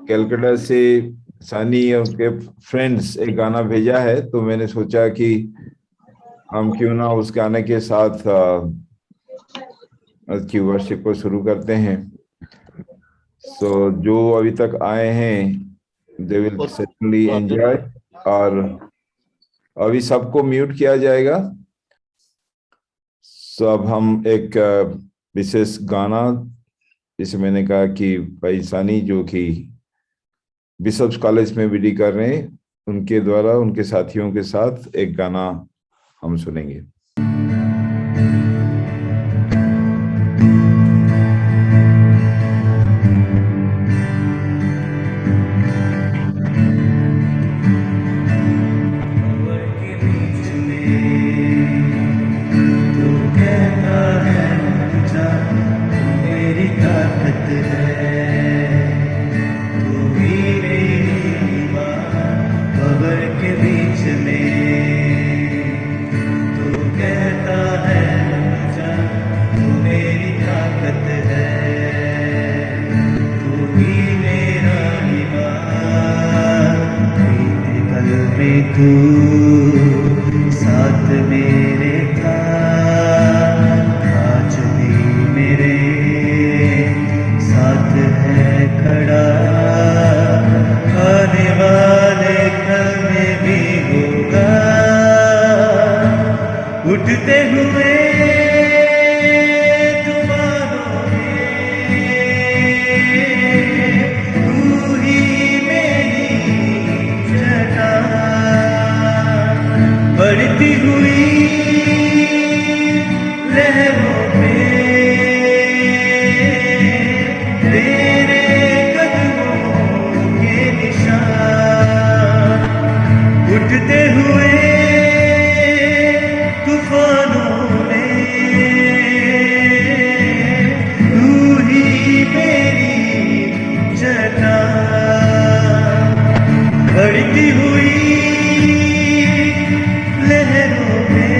कलकत्ता से सनी और उनके फ्रेंड्स एक गाना भेजा है, तो मैंने सोचा कि हम क्यों ना उस गाने के साथ आज की वर्शिप को शुरू करते हैं। सो जो अभी तक आए हैं दे विल सर्टेनली एंजॉय। और अभी सबको म्यूट किया जाएगा। सो अब हम एक विशेष गाना, जिसे मैंने कहा कि भाई सानी जो कि बिशप्स कॉलेज में बीडी कर रहे हैं, उनके द्वारा उनके साथियों के साथ एक गाना हम सुनेंगे। तू साथ मेरे था, आज भी मेरे साथ है खड़ा। आने वाले कल में भी होगा, उठते हुए तूफानों में तू ही मेरी चट्टान, बढ़ती हुई लहरों में तेरे कदमों के निशान, उठते हुए तूफानों में तू ही मेरी चट्टान, बढ़ती हुई लहरों में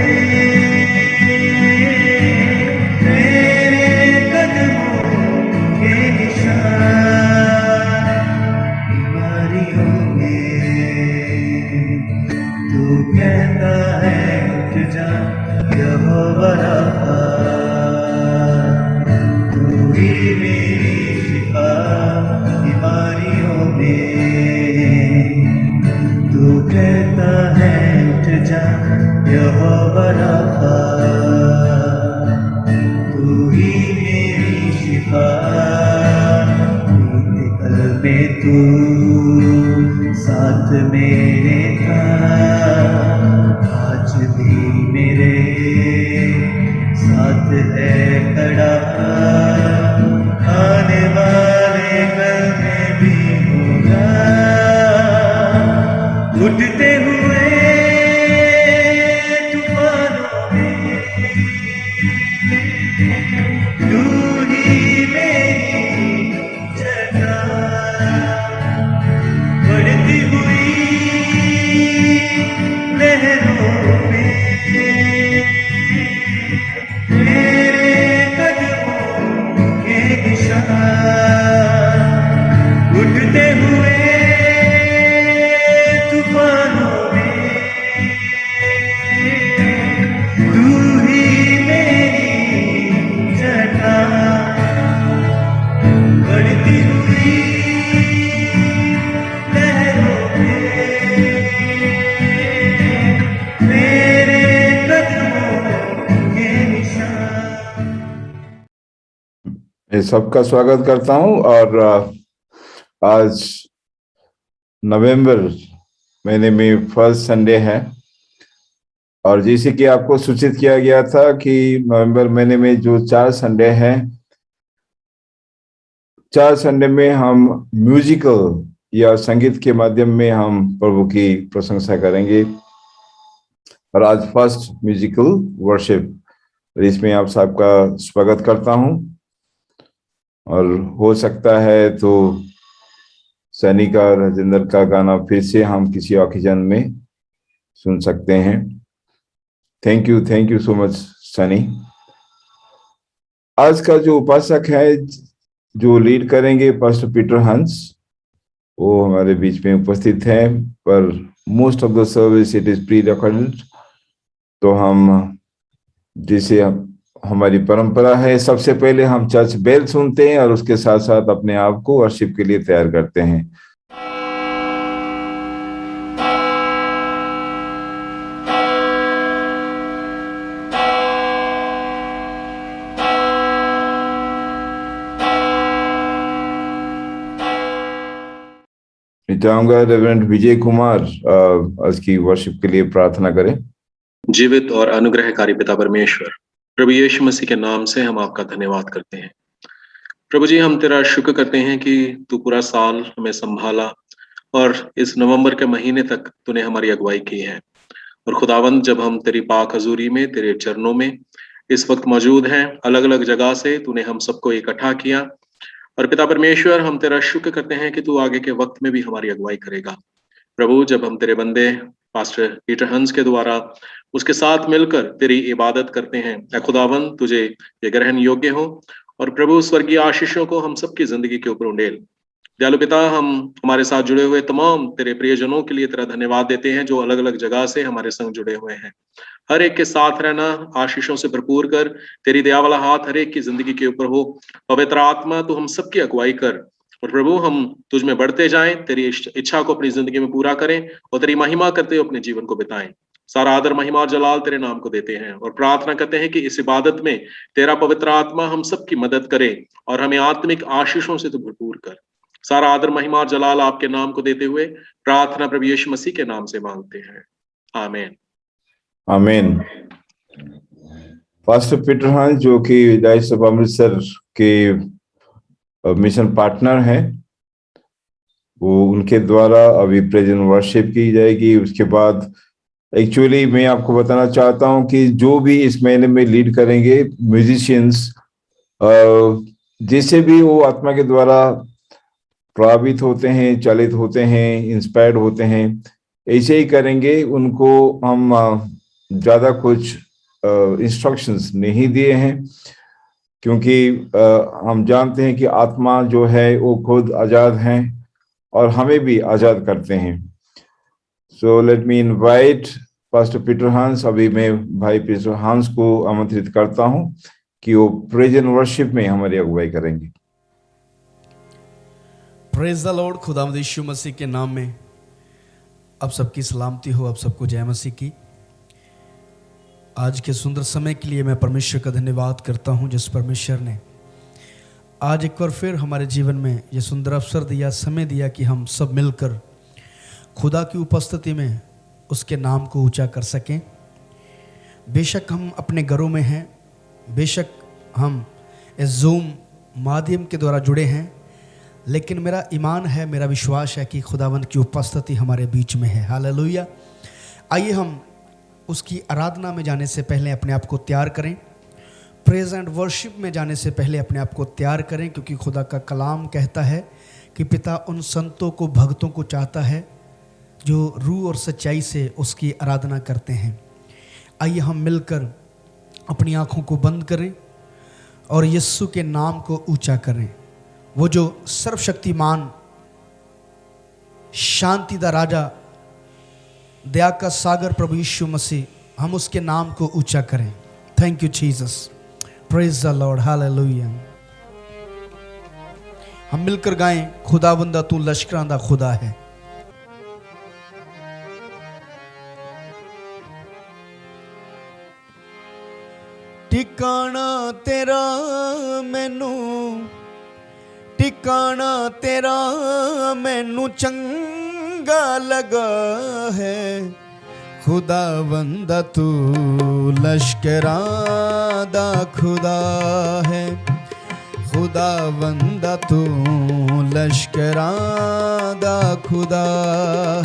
तेरे कदमों के निशान, बीमारियों में तू कहता है उठ जा यहोवा रफ़ा, तू ही मेरी शिफा। बीमारियों में तू कहता है उठ जा यहोवा रफ़ा, तू ही मेरी शिफा। बीते कल में तू साथ मेरे था, आज भी मेरे साथ है खड़ा। आने वाले कल में भी होगा, उठते हुए तूफानों में तू ही मेरी चट्टान, बढ़ती हुई लहरों में तेरे कदमों के निशान, उठते हुए तूफानों में तू ही मेरी चट्टान, बढ़ती हुई लहरों में तेरे कदमों के निशान। मैं सबका स्वागत करता हूं। और आज नवंबर महीने में फर्स्ट संडे है, और जैसे कि आपको सूचित किया गया था कि नवंबर महीने में जो 4 संडे हैं, 4 संडे में हम म्यूजिकल या संगीत के माध्यम में हम प्रभु की प्रशंसा करेंगे। और आज फर्स्ट म्यूजिकल वर्शिप, इसमें आप सबका स्वागत करता हूं। और हो सकता है तो सैनी का, राजेंद्र का गाना फिर से हम किसी ओकेजन में सुन सकते हैं। Thank you so much Sunny. आज का जो उपासक है, जो लीड करेंगे, पास्टर पीटर हंस। वो हमारे बीच में उपस्थित हैं, पर most of the service it is pre recorded. तो हमारी परंपरा है, सबसे पहले हम चर्च बेल सुनते हैं और उसके साथ साथ अपने आप को वर्शिप के लिए तैयार करते हैं। चाहूंगा रेवरेंड विजय कुमार आज की वर्शिप के लिए प्रार्थना करें। जीवित और अनुग्रहकारी पिता परमेश्वर, प्रभु यीशु मसीह के नाम से हम आपका धन्यवाद करते हैं। प्रभु जी, हम तेरा शुक्र करते हैं कि तू पूरा साल हमें संभाला और इस नवंबर के महीने तक तूने हमारी अगुवाई की है। और खुदावंद, जब हम तेरी पाक हजूरी में, तेरे चरणों में इस वक्त मौजूद हैं, अलग अलग जगह से तूने हम सबको इकट्ठा किया। और पिता परमेश्वर, हम तेरा शुक्र करते हैं कि तू आगे के वक्त में भी हमारी अगुवाई करेगा। प्रभु, जब हम तेरे बंदे पास्टर पीटर हंस के द्वारा उसके साथ मिलकर तेरी इबादत करते हैं, ऐ खुदावन तुझे ये ग्रहण योग्य हो। और प्रभु, स्वर्गीय आशीषों को हम सबकी जिंदगी के ऊपर उंडेल। दयालु पिता, हम हमारे साथ जुड़े हुए तमाम तेरे प्रियजनों के लिए तेरा धन्यवाद देते हैं, जो अलग अलग जगह से हमारे संग जुड़े हुए हैं। हर एक के साथ रहना, आशीषों से भरपूर कर, तेरी दया वाला हाथ हर एक की जिंदगी के ऊपर हो। पवित्र आत्मा, तू हम सबकी अगुवाई कर और प्रभु हम तुझ में बढ़ते जाएं, तेरी इच्छा को अपनी जिंदगी में पूरा करें और तेरी महिमा करते हुए अपने जीवन को बिताएं। सारा आदर, महिमा और जलाल तेरे नाम को देते हैं और प्रार्थना करते हैं कि इस इबादत में तेरा पवित्र आत्मा हम सबकी मदद करे और हमें आत्मिक आशीषों से तू भरपूर कर। सारा आदर, महिमा और जलाल आपके नाम को देते हुए प्रार्थना प्रभु यीशु मसीह के नाम से मांगते हैं, आमीन। आमीन। पास्टर पीटर हंस, जो कि डायसिस ऑफ अमृतसर के मिशन पार्टनर हैं, वो उनके द्वारा अभी प्रेजेंट वर्शिप की जाएगी। उसके बाद एक्चुअली मैं आपको बताना चाहता हूं कि जो भी इस महीने में लीड करेंगे म्यूजिशियंस, जैसे भी वो आत्मा के द्वारा प्रभावित होते हैं, चलित होते हैं, इंस्पायर्ड होते हैं, ऐसे ही करेंगे। उनको हम ज्यादा कुछ इंस्ट्रक्शंस नहीं दिए हैं, क्योंकि हम जानते हैं कि आत्मा जो है वो खुद आजाद हैं और हमें भी आजाद करते हैं। So let me invite pastor Peter हंस। अभी मैं भाई पीटर हंस को आमंत्रित करता हूं कि वो प्रेजेंट वर्शिप में हमारी अगुवाई करेंगे। Praise the Lord. खुदावंद यीशु मसीह के नाम में आप सबकी सलामती हो, आप सबको जय मसीह की। आज के सुंदर समय के लिए मैं परमेश्वर का धन्यवाद करता हूं, जिस परमेश्वर ने आज एक बार फिर हमारे जीवन में ये सुंदर अवसर दिया, समय दिया कि हम सब मिलकर खुदा की उपस्थिति में उसके नाम को ऊंचा कर सकें। बेशक हम अपने घरों में हैं, बेशक हम इस जूम माध्यम के द्वारा जुड़े हैं, लेकिन मेरा ईमान है, मेरा विश्वास है कि खुदावंद की उपस्थिति हमारे बीच में है। हालेलुया। आइए हम उसकी आराधना में जाने से पहले अपने आप को तैयार करें, प्रेज एंड वर्शिप में जाने से पहले अपने आप को तैयार करें, क्योंकि खुदा का कलाम कहता है कि पिता उन संतों को, भक्तों को चाहता है जो रूह और सच्चाई से उसकी आराधना करते हैं। आइए हम मिलकर अपनी आँखों को बंद करें और यीशु के नाम को ऊंचा करें। वो जो सर्वशक्तिमान, शांति दा राजा, दया का सागर प्रभु यीशु मसीह, हम उसके नाम को ऊंचा करें। Thank you Jesus, praise the Lord, hallelujah. हम मिलकर गाएं, खुदावंदा तू लश्करां दा खुदा है। ठिकाना तेरा मैनू, ठिकाना तेरा मैनू चंगा लगा है। खुदावंदा तू लश्करां दा खुदा है। खुदावंदा तू लश्करां दा खुदा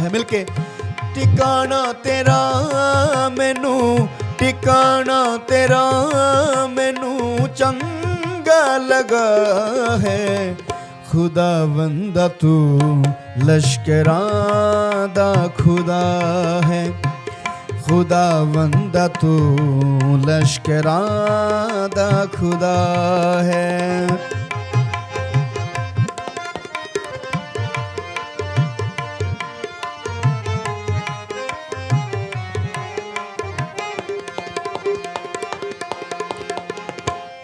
है। मिलके ठिकाना तेरा मैनू, ठिकाना तेरा मैनू चंगा लगा है। खुदावंदा तू लश्करां दा खुदा है। खुदावंदा तू लश्करां दा खुदा है।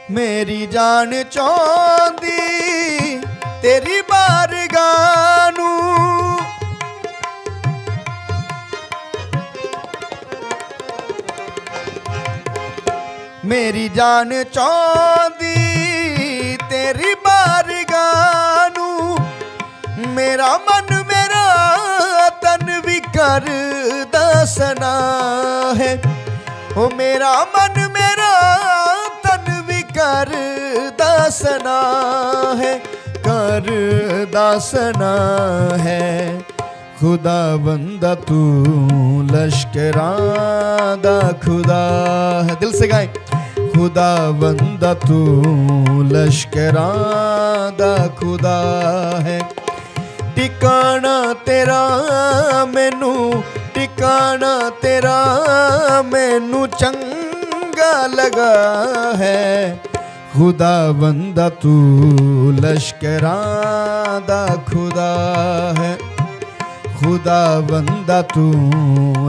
मेरी जान चाहती तेरी बारगाह नू, मेरी जान चाहती तेरी बारगाह नू, मेरा मन मेरा तन भी कर दसना है। ओ मेरा मन मेरा तन भी कर दसना है, कर दसना है। खुदा बंदा तू लश्करां दा खुदा है। दिल से गाए, खुदा बंदा तू लश्करां दा खुदा है। ठिकाना तेरा मैनू, ठिकाना तेरा मैनू चंगा लगा है। खुदा बंदा तू लश्करां दा खुदा है। खुदा बंदा तू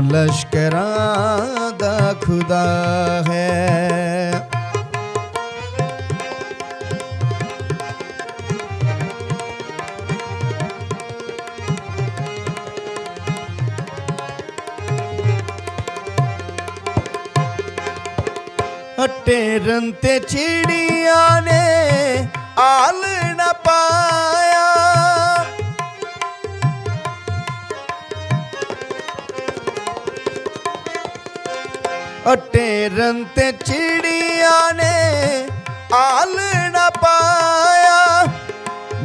लश्करां दा खुदा है। टेरन ते चिड़िया ने आल न पाया, टेरन ते चिड़िया ने आल न पाया।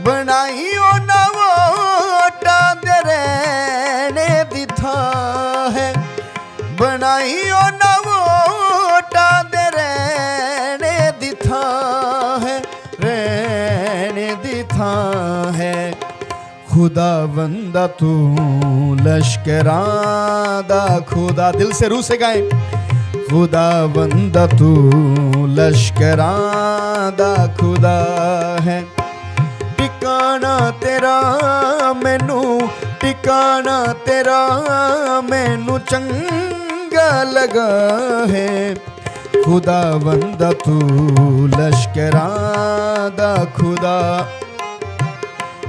बनाई ना वोटा दे रहने दी थां है, बनाई ना वोटा दे रहने दी थां है, रहने दी थां है। खुदा बंदा तू लश्करां दा खुदा। दिल से रूह से गाए, खुदा बंदा तू लश्करां दा खुदा है। ठिकाना तेरा मैनू, ठिकाना तेरा मैनू चंगा लगा है। खुदा बंदा तू लश्करां दा खुदा,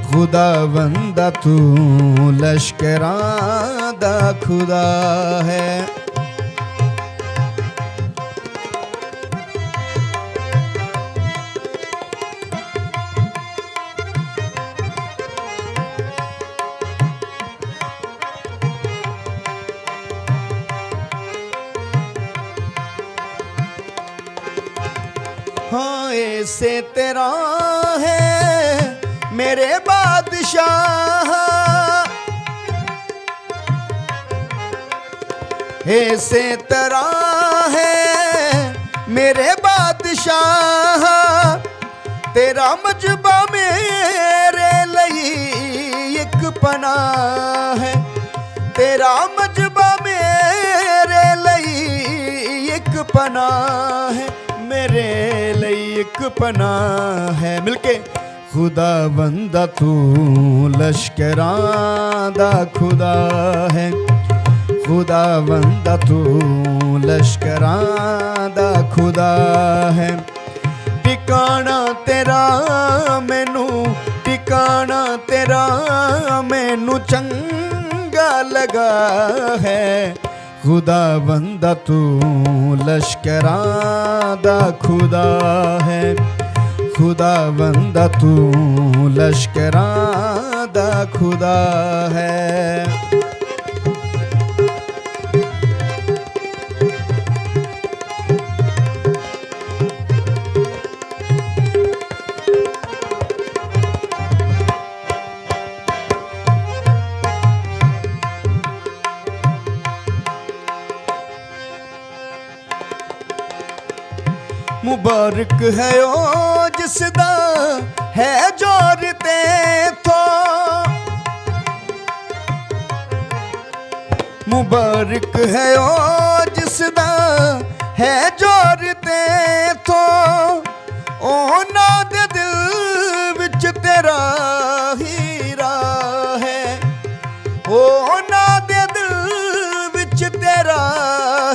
खुदा बंदा तू लश्करां दा खुदा है। हाँ ऐसे तेरा है मेरे बादशाह, ऐसे तेरा है मेरे बादशाह। तेरा मजबा मेरे लिए एक पनाह है, तेरा मजबा मेरे लिए एक पनाह है, मेरे लिए एक पनाह है। मिलके, खुदा बंदा तू लश्करां दा खुदा है। खुदा बंदा तू लश्करां दा खुदा है। ठिकाना तेरा मैनू, ठिकाना तेरा मैनू चंगा लगा है। खुदा बंदा तू लश्करां दा खुदा है। खुदा बंदा तू लश्करां दा खुदा है। मुबारक है ओ जिसदा है जोर ते थो, मुबारक है ओ जिसदा है जोर ते थो। ओना दे दिल विच तेरा हीरा है, ओना दे दिल विच तेरा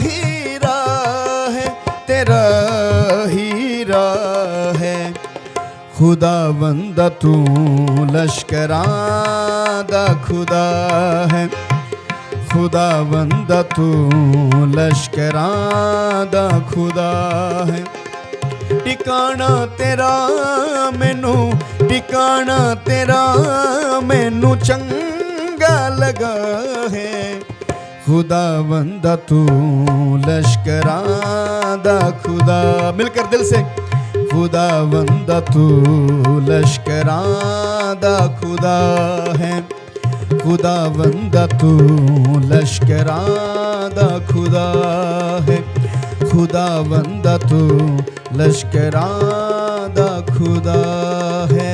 हीरा है, तेरा हीरा खुदावंदा तू लश्करां दा खुदा है, खुदावंदा तू लश्करां दा खुदा है। ठिकाना तेरा मैनू, ठिकाना तेरा मैनू चंगा लगा है। खुदावंदा तू लश्करां दा खुदा, मिलकर दिल से, खुदावंदा तू लश्करां दा खुदा है, खुदावंदा तू लश्करां दा खुदा है, खुदावंदा तू लश्करां दा खुदा है।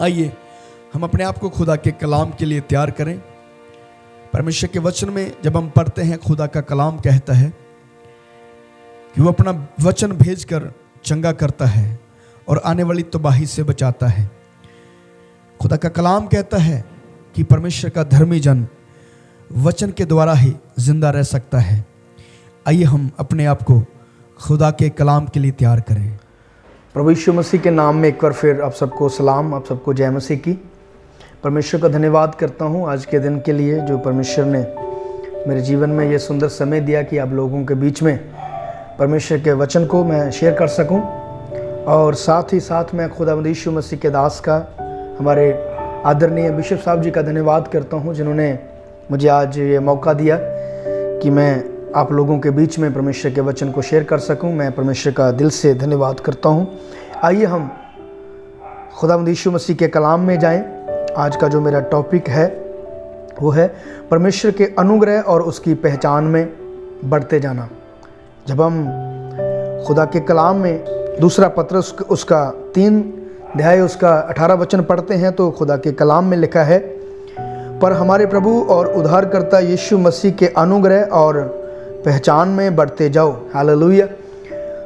आइए हम अपने आप को खुदा के कलाम के लिए तैयार करें। परमेश्वर के वचन में जब हम पढ़ते हैं, खुदा का कलाम कहता है कि वो अपना वचन भेजकर चंगा करता है और आने वाली तबाही से बचाता है। खुदा का कलाम कहता है कि परमेश्वर का धर्मी जन वचन के द्वारा ही जिंदा रह सकता है। आइए हम अपने आप को खुदा के कलाम के लिए तैयार करें। प्रभु यीशु मसीह के नाम में एक बार फिर आप सबको सलाम, आप सबको जय मसीह की। परमेश्वर का धन्यवाद करता हूँ आज के दिन के लिए, जो परमेश्वर ने मेरे जीवन में ये सुंदर समय दिया कि आप लोगों के बीच में परमेश्वर के वचन को मैं शेयर कर सकूं। और साथ ही साथ मैं खुदावंद यीशु मसीह के दास का, हमारे आदरणीय बिशप साहब जी का धन्यवाद करता हूं, जिन्होंने मुझे आज ये मौका दिया कि मैं आप लोगों के बीच में परमेश्वर के वचन को शेयर कर सकूं। मैं परमेश्वर का दिल से धन्यवाद करता हूं। आइए हम खुदावंद यीशु मसीह के कलाम में जाएं। आज का जो मेरा टॉपिक है वो है परमेश्वर के अनुग्रह और उसकी पहचान में बढ़ते जाना। जब हम खुदा के कलाम में दूसरा पत्रस उसका 3 अध्याय उसका 18 वचन पढ़ते हैं तो खुदा के कलाम में लिखा है, पर हमारे प्रभु और उद्धारकर्ता यीशु मसीह के अनुग्रह और पहचान में बढ़ते जाओ। हालेलुया।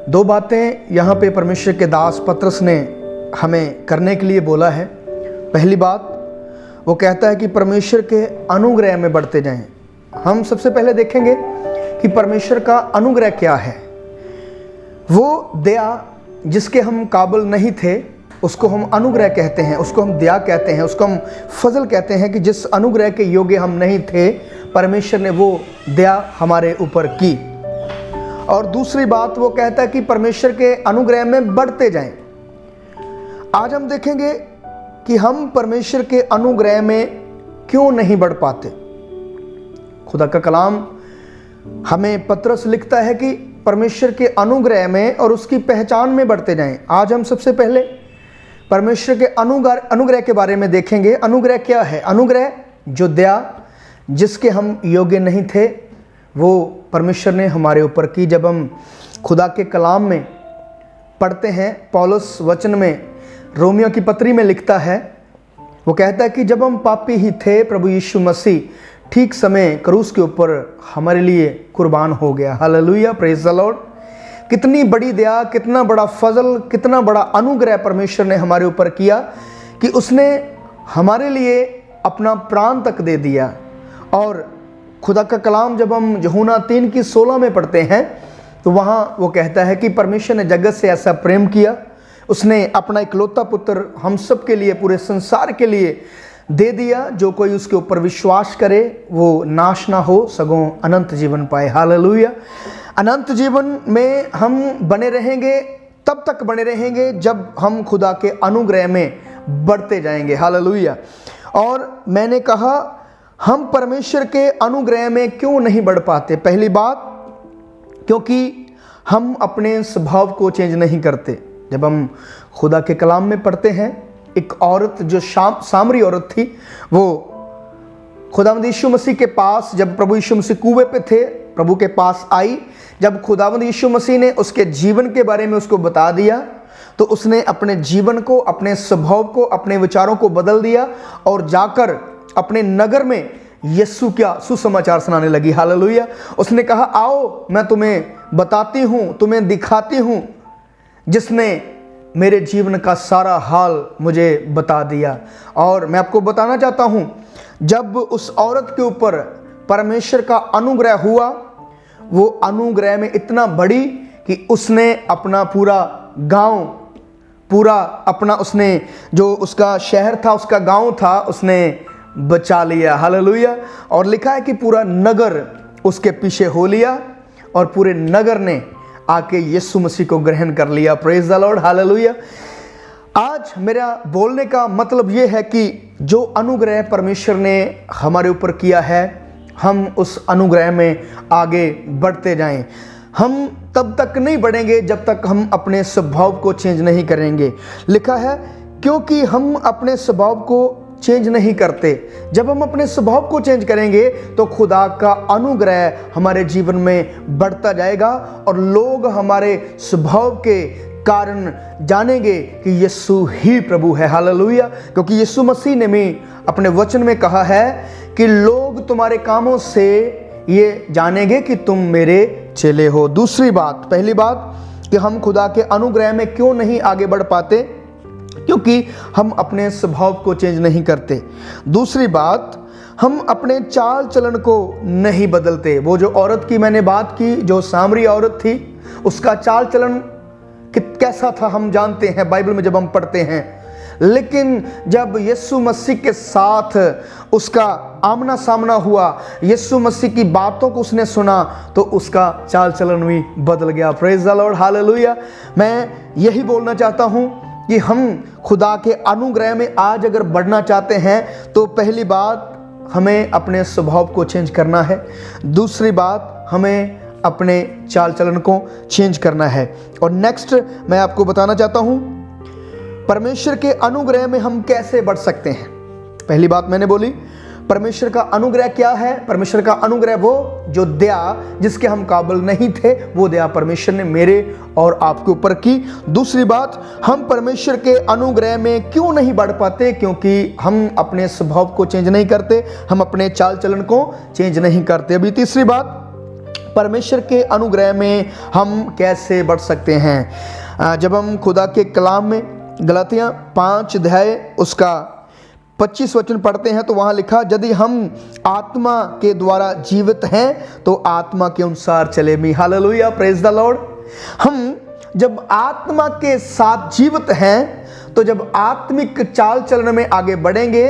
2 बातें यहाँ पे परमेश्वर के दास पत्रस ने हमें करने के लिए बोला है। पहली बात वो कहता है कि परमेश्वर के अनुग्रह में बढ़ते जाएं। हम सबसे पहले देखेंगे कि परमेश्वर का अनुग्रह क्या है। वो दया जिसके हम काबिल नहीं थे उसको हम अनुग्रह कहते हैं, उसको हम दया कहते हैं, उसको हम फजल कहते हैं कि जिस अनुग्रह के योग्य हम नहीं थे, परमेश्वर ने वो दया हमारे ऊपर की। और दूसरी बात वो कहता है कि परमेश्वर के अनुग्रह में बढ़ते जाएं। आज हम देखेंगे कि हम परमेश्वर के अनुग्रह में क्यों नहीं बढ़ पाते। खुदा का कलाम हमें पत्रस लिखता है कि परमेश्वर के अनुग्रह में और उसकी पहचान में बढ़ते जाएं। आज हम सबसे पहले परमेश्वर के अनुग्रह के बारे में देखेंगे। अनुग्रह क्या है? अनुग्रह जो दया जिसके हम योग्य नहीं थे वो परमेश्वर ने हमारे ऊपर की। जब हम खुदा के कलाम में पढ़ते हैं, पौलुस वचन में रोमियो की पत्री में लिखता है, वो कहता है कि जब हम पापी ही थे, प्रभु यीशु मसीह ठीक समय क्रूस के ऊपर हमारे लिए कुर्बान हो गया। Hallelujah, praise the Lord. कितनी बड़ी दया, कितना बड़ा फजल, कितना बड़ा अनुग्रह परमेश्वर ने हमारे ऊपर किया कि उसने हमारे लिए अपना प्राण तक दे दिया। और खुदा का कलाम जब हम यूहन्ना 3:16 में पढ़ते हैं तो वहाँ वो कहता है कि परमेश्वर ने जगत से ऐसा प्रेम किया, उसने अपना इकलौता पुत्र हम सब के लिए, पूरे संसार के लिए दे दिया, जो कोई उसके ऊपर विश्वास करे वो नाश ना हो सगों अनंत जीवन पाए। हालेलुया। अनंत जीवन में हम बने रहेंगे, तब तक बने रहेंगे जब हम खुदा के अनुग्रह में बढ़ते जाएंगे। हालेलुया। और मैंने कहा हम परमेश्वर के अनुग्रह में क्यों नहीं बढ़ पाते। पहली बात, क्योंकि हम अपने स्वभाव को चेंज नहीं करते। जब हम खुदा के कलाम में पढ़ते हैं, एक औरत जो सामरी औरत थी, वो खुदावंद यीशु मसीह के पास, जब प्रभु यीशु मसीह कुएं पे थे, प्रभु के पास आई। जब खुदावंद यीशु मसीह ने उसके जीवन के बारे में उसको बता दिया तो उसने अपने जीवन को, अपने स्वभाव को, अपने विचारों को बदल दिया और जाकर अपने नगर में यीशु क्या सुसमाचार सुनाने लगी। हालेलुया। उसने कहा, आओ मैं तुम्हें बताती हूँ, तुम्हें दिखाती हूँ, जिसने मेरे जीवन का सारा हाल मुझे बता दिया। और मैं आपको बताना चाहता हूँ, जब उस औरत के ऊपर परमेश्वर का अनुग्रह हुआ, वो अनुग्रह में इतना बड़ी कि उसने अपना पूरा गांव, पूरा अपना उसने जो उसका शहर था, उसका गांव था, उसने बचा लिया। हालेलुया। और लिखा है कि पूरा नगर उसके पीछे हो लिया और पूरे नगर ने आके यीशु मसीह को ग्रहण कर लिया। Praise the Lord. हालेलुया। आज मेरा बोलने का मतलब ये है कि जो अनुग्रह परमेश्वर ने हमारे ऊपर किया है, हम उस अनुग्रह में आगे बढ़ते जाएं। हम तब तक नहीं बढ़ेंगे जब तक हम अपने स्वभाव को चेंज नहीं करेंगे। लिखा है क्योंकि हम अपने स्वभाव को चेंज नहीं करते। जब हम अपने स्वभाव को चेंज करेंगे तो खुदा का अनुग्रह हमारे जीवन में बढ़ता जाएगा और लोग हमारे स्वभाव के कारण जानेंगे कि यीशु ही प्रभु है। हालेलुया। क्योंकि यीशु मसीह ने भी अपने वचन में कहा है कि लोग तुम्हारे कामों से ये जानेंगे कि तुम मेरे चेले हो। दूसरी बात, पहली बात कि हम खुदा के अनुग्रह में क्यों नहीं आगे बढ़ पाते, क्योंकि हम अपने स्वभाव को चेंज नहीं करते। दूसरी बात, हम अपने चाल चलन को नहीं बदलते। वो जो औरत की मैंने बात की, जो सामरी औरत थी, उसका चाल चलन कैसा था हम जानते हैं, बाइबल में जब हम पढ़ते हैं। लेकिन जब यीशु मसीह के साथ उसका आमना सामना हुआ, यीशु मसीह की बातों को उसने सुना, तो उसका चाल चलन भी बदल गया। Praise the Lord. हालेलुया। मैं यही बोलना चाहता हूं कि हम खुदा के अनुग्रह में आज अगर बढ़ना चाहते हैं तो पहली बात हमें अपने स्वभाव को चेंज करना है। दूसरी बात, हमें अपने चाल चलन को चेंज करना है। और नेक्स्ट मैं आपको बताना चाहता हूं परमेश्वर के अनुग्रह में हम कैसे बढ़ सकते हैं। पहली बात मैंने बोली, परमेश्वर का अनुग्रह क्या है। परमेश्वर का अनुग्रह वो जो दया जिसके हम काबिल नहीं थे, वो दया परमेश्वर ने मेरे और आपके ऊपर की। दूसरी बात, हम परमेश्वर के अनुग्रह में क्यों नहीं बढ़ पाते, क्योंकि हम अपने स्वभाव को चेंज नहीं करते, हम अपने चाल चलन को चेंज नहीं करते। अभी तीसरी बात, परमेश्वर के अनुग्रह में हम कैसे बढ़ सकते हैं। जब हम खुदा के कलाम में गलातियाँ 5 अध्याय उसका 25 वचन पढ़ते हैं तो वहाँ लिखा, यदि हम आत्मा के द्वारा जीवित हैं तो आत्मा के अनुसार चले। मी हालेलुया। Praise the Lord. हम जब आत्मा के साथ जीवित हैं तो जब आत्मिक चाल चलन में आगे बढ़ेंगे